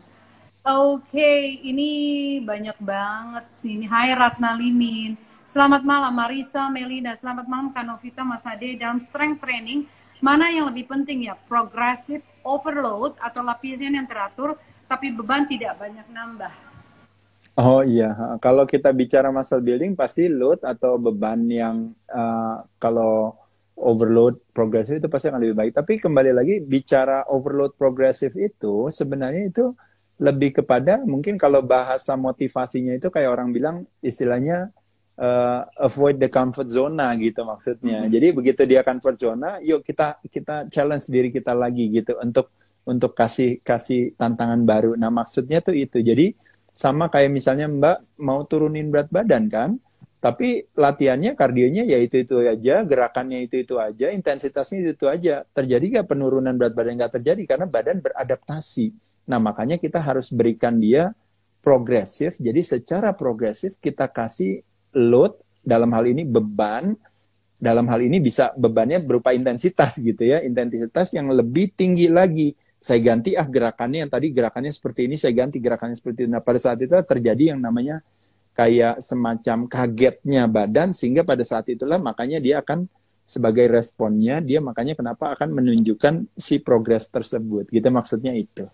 Oke, ini banyak banget sih. Hai Ratna Limin. Selamat malam Marisa, Melina. Selamat malam Kanovita, Mas Ade. Dalam strength training, mana yang lebih penting ya? Progressive overload atau latihan yang teratur, tapi beban tidak banyak nambah? Oh iya, kalau kita bicara muscle building pasti load atau beban yang kalau overload progresif itu pasti akan lebih baik. Tapi kembali lagi bicara overload progresif itu sebenarnya itu lebih kepada mungkin kalau bahasa motivasinya itu kayak orang bilang istilahnya avoid the comfort zona gitu maksudnya. Jadi begitu dia comfort zona, yuk kita challenge diri kita lagi gitu untuk kasih tantangan baru. Nah maksudnya tuh itu. Jadi sama kayak misalnya Mbak mau turunin berat badan kan, tapi latihannya kardionya ya itu aja, gerakannya itu aja, intensitasnya itu aja. Terjadi nggak penurunan berat badan? Nggak terjadi karena badan beradaptasi. Nah, makanya kita harus berikan dia progresif. Jadi secara progresif kita kasih load, dalam hal ini beban, dalam hal ini bisa bebannya berupa intensitas gitu ya, intensitas yang lebih tinggi lagi. Saya ganti gerakannya yang tadi gerakannya seperti ini, saya ganti gerakannya seperti ini. Nah, pada saat itu terjadi yang namanya kayak semacam kagetnya badan, sehingga pada saat itulah makanya dia akan sebagai responnya, dia makanya kenapa akan menunjukkan si progres tersebut. Gitu maksudnya itu.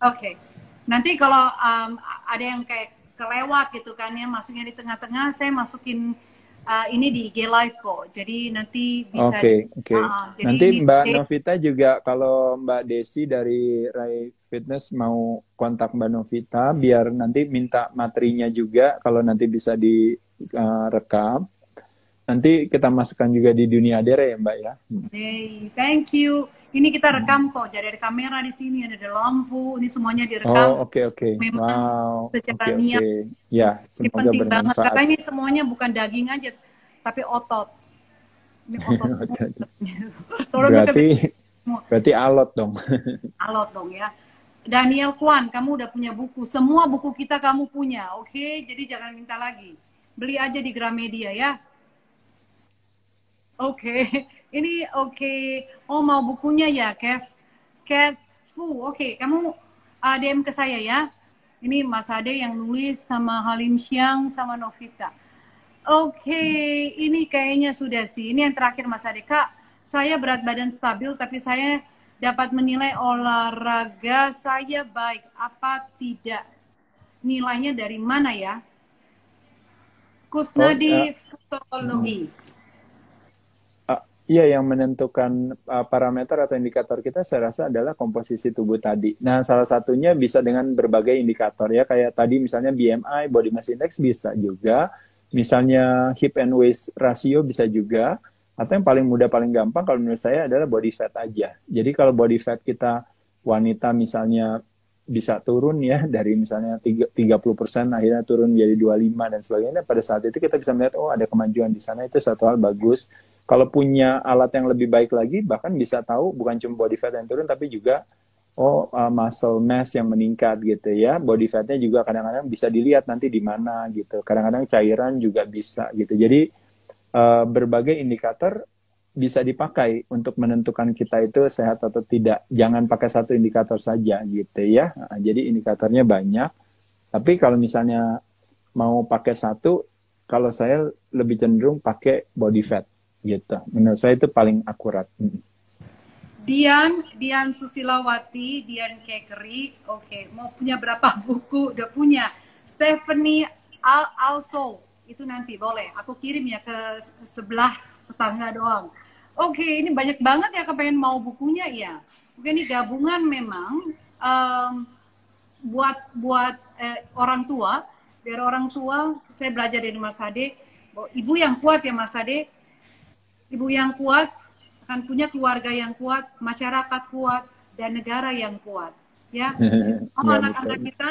Oke. Nanti kalau ada yang kayak kelewat gitu kan ya, masuknya di tengah-tengah, saya masukin ini di IG Live kok. Jadi nanti bisa Oke. jadi Nanti ini Mbak Novita juga, kalau Mbak Desi dari Rai Fitness mau kontak Mbak Novita, biar nanti minta materinya juga, kalau nanti bisa direkam. Nanti kita masukkan juga di Dunia Dere ya Mbak ya. hey, thank you. Ini kita rekam kok. Jadi ada kamera di sini, ada lampu, ini semuanya direkam. Oke. Memang Wow. secara Oke. niat. Ya, Ini semoga penting banget. bermanfaat. Katanya ini semuanya bukan daging aja, tapi otot. Ini otot. Berarti alot dong. Alot dong ya. Daniel Kwan, kamu udah punya buku. Semua buku kita kamu punya, oke? Jadi jangan minta lagi. Beli aja di Gramedia ya. Oke. Ini oke. Oh, mau bukunya ya, Kev? Kev Fu, oke. Kamu DM ke saya ya. Ini Mas Ade yang nulis sama Halim Syang sama Novita. Oke, ini kayaknya sudah sih. Ini yang terakhir Mas Ade. Kak, saya berat badan stabil tapi saya dapat menilai olahraga saya baik apa tidak. Nilainya dari mana ya? Kusnadi Futurologi. Iya, yang menentukan parameter atau indikator kita saya rasa adalah komposisi tubuh tadi. Nah, salah satunya bisa dengan berbagai indikator ya, kayak tadi misalnya BMI, Body Mass Index bisa juga, misalnya hip and waist ratio bisa juga, atau yang paling mudah, paling gampang kalau menurut saya adalah body fat aja. Jadi kalau body fat kita wanita misalnya bisa turun ya, dari misalnya 30% akhirnya turun menjadi 25 dan sebagainya, pada saat itu kita bisa melihat, oh ada kemajuan di sana, itu satu hal bagus. Kalau punya alat yang lebih baik lagi, bahkan bisa tahu bukan cuma body fat yang turun, tapi juga muscle mass yang meningkat gitu ya. Body fatnya juga kadang-kadang bisa dilihat nanti di mana gitu. Kadang-kadang cairan juga bisa gitu. Jadi berbagai indikator bisa dipakai untuk menentukan kita itu sehat atau tidak. Jangan pakai satu indikator saja gitu ya. Nah, jadi indikatornya banyak. Tapi kalau misalnya mau pakai satu, kalau saya lebih cenderung pakai body fat gitu. Menurut saya itu paling akurat. Dian Susilawati, Dian Kekeri, oke. Mau punya berapa buku? Udah punya. Stephanie Also, itu nanti boleh. Aku kirim ya ke sebelah tetangga doang. Oke, ini banyak banget ya kepengen mau bukunya ya. Oke, ini gabungan memang buat orang tua. Biar orang tua, saya belajar dari Mas Ade. Ibu yang kuat ya Mas Ade. Ibu yang kuat akan punya keluarga yang kuat, masyarakat kuat, dan negara yang kuat. Ya, anak-anak kita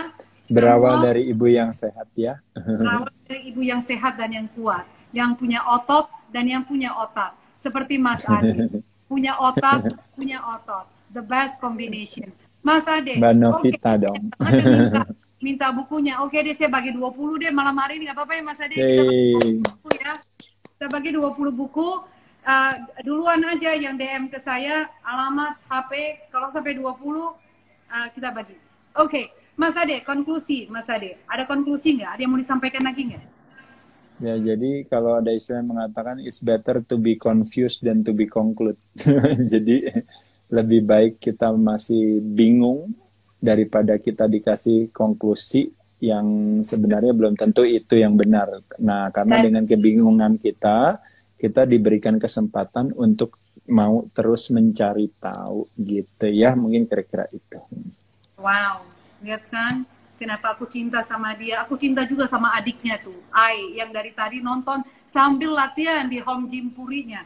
berawal dari ibu yang sehat ya. Berawal dari ibu yang sehat dan yang kuat, yang punya otot dan yang punya otak. Seperti Mas Ade, punya otak, punya otot. The best combination. Mas Ade, Mbak Novita dong. Minta bukunya. Oke deh, saya bagi 20 deh malam hari ini. Gak apa-apa ya Mas Ade? Kita bagi buku ya. Kita bagi 20 buku. Duluan aja yang DM ke saya, alamat, HP, kalau sampai 20 kita bagi. Oke, Mas Ade, konklusi Mas Ade. Ada konklusi nggak? Ada yang mau disampaikan lagi nggak? Ya, jadi kalau ada istilah yang mengatakan it's better to be confused than to be conclude. Jadi lebih baik kita masih bingung daripada kita dikasih konklusi yang sebenarnya belum tentu itu yang benar. Nah, karena dengan kebingungan kita diberikan kesempatan untuk mau terus mencari tahu gitu ya, mungkin kira-kira itu. Wow, lihat kan kenapa aku cinta sama dia. Aku cinta juga sama adiknya tuh, Ai, yang dari tadi nonton sambil latihan di home gym purinya.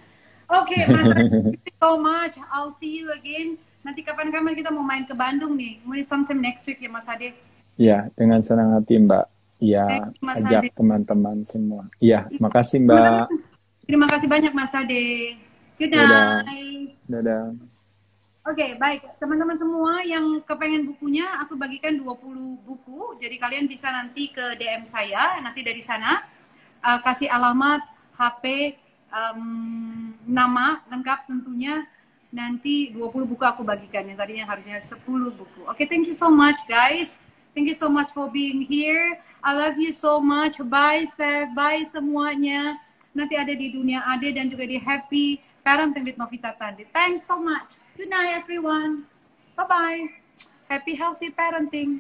Oke, Mas, thank you so much. I'll see you again. Nanti kapan-kapan kita mau main ke Bandung nih. Mau sometime next week ya Mas Ade. Ya, dengan senang hati Mbak. Ya, ajak teman-teman semua. Ya, makasih Mbak. Terima kasih banyak Mas Ade. Good night. Dadah. Oke, baik. Teman-teman semua yang kepengen bukunya, aku bagikan 20 buku. Jadi kalian bisa nanti ke DM saya, nanti dari sana kasih alamat, HP, nama lengkap tentunya. Nanti 20 buku aku bagikan, yang tadinya harusnya 10 buku. Oke, thank you so much guys. Thank you so much for being here. I love you so much. Bye, Steph. Bye semuanya. Nanti ada di Dunia Ade dan juga di Happy Parenting with Novita Tandi. Thanks so much. Good night, everyone. Bye-bye. Happy, healthy parenting.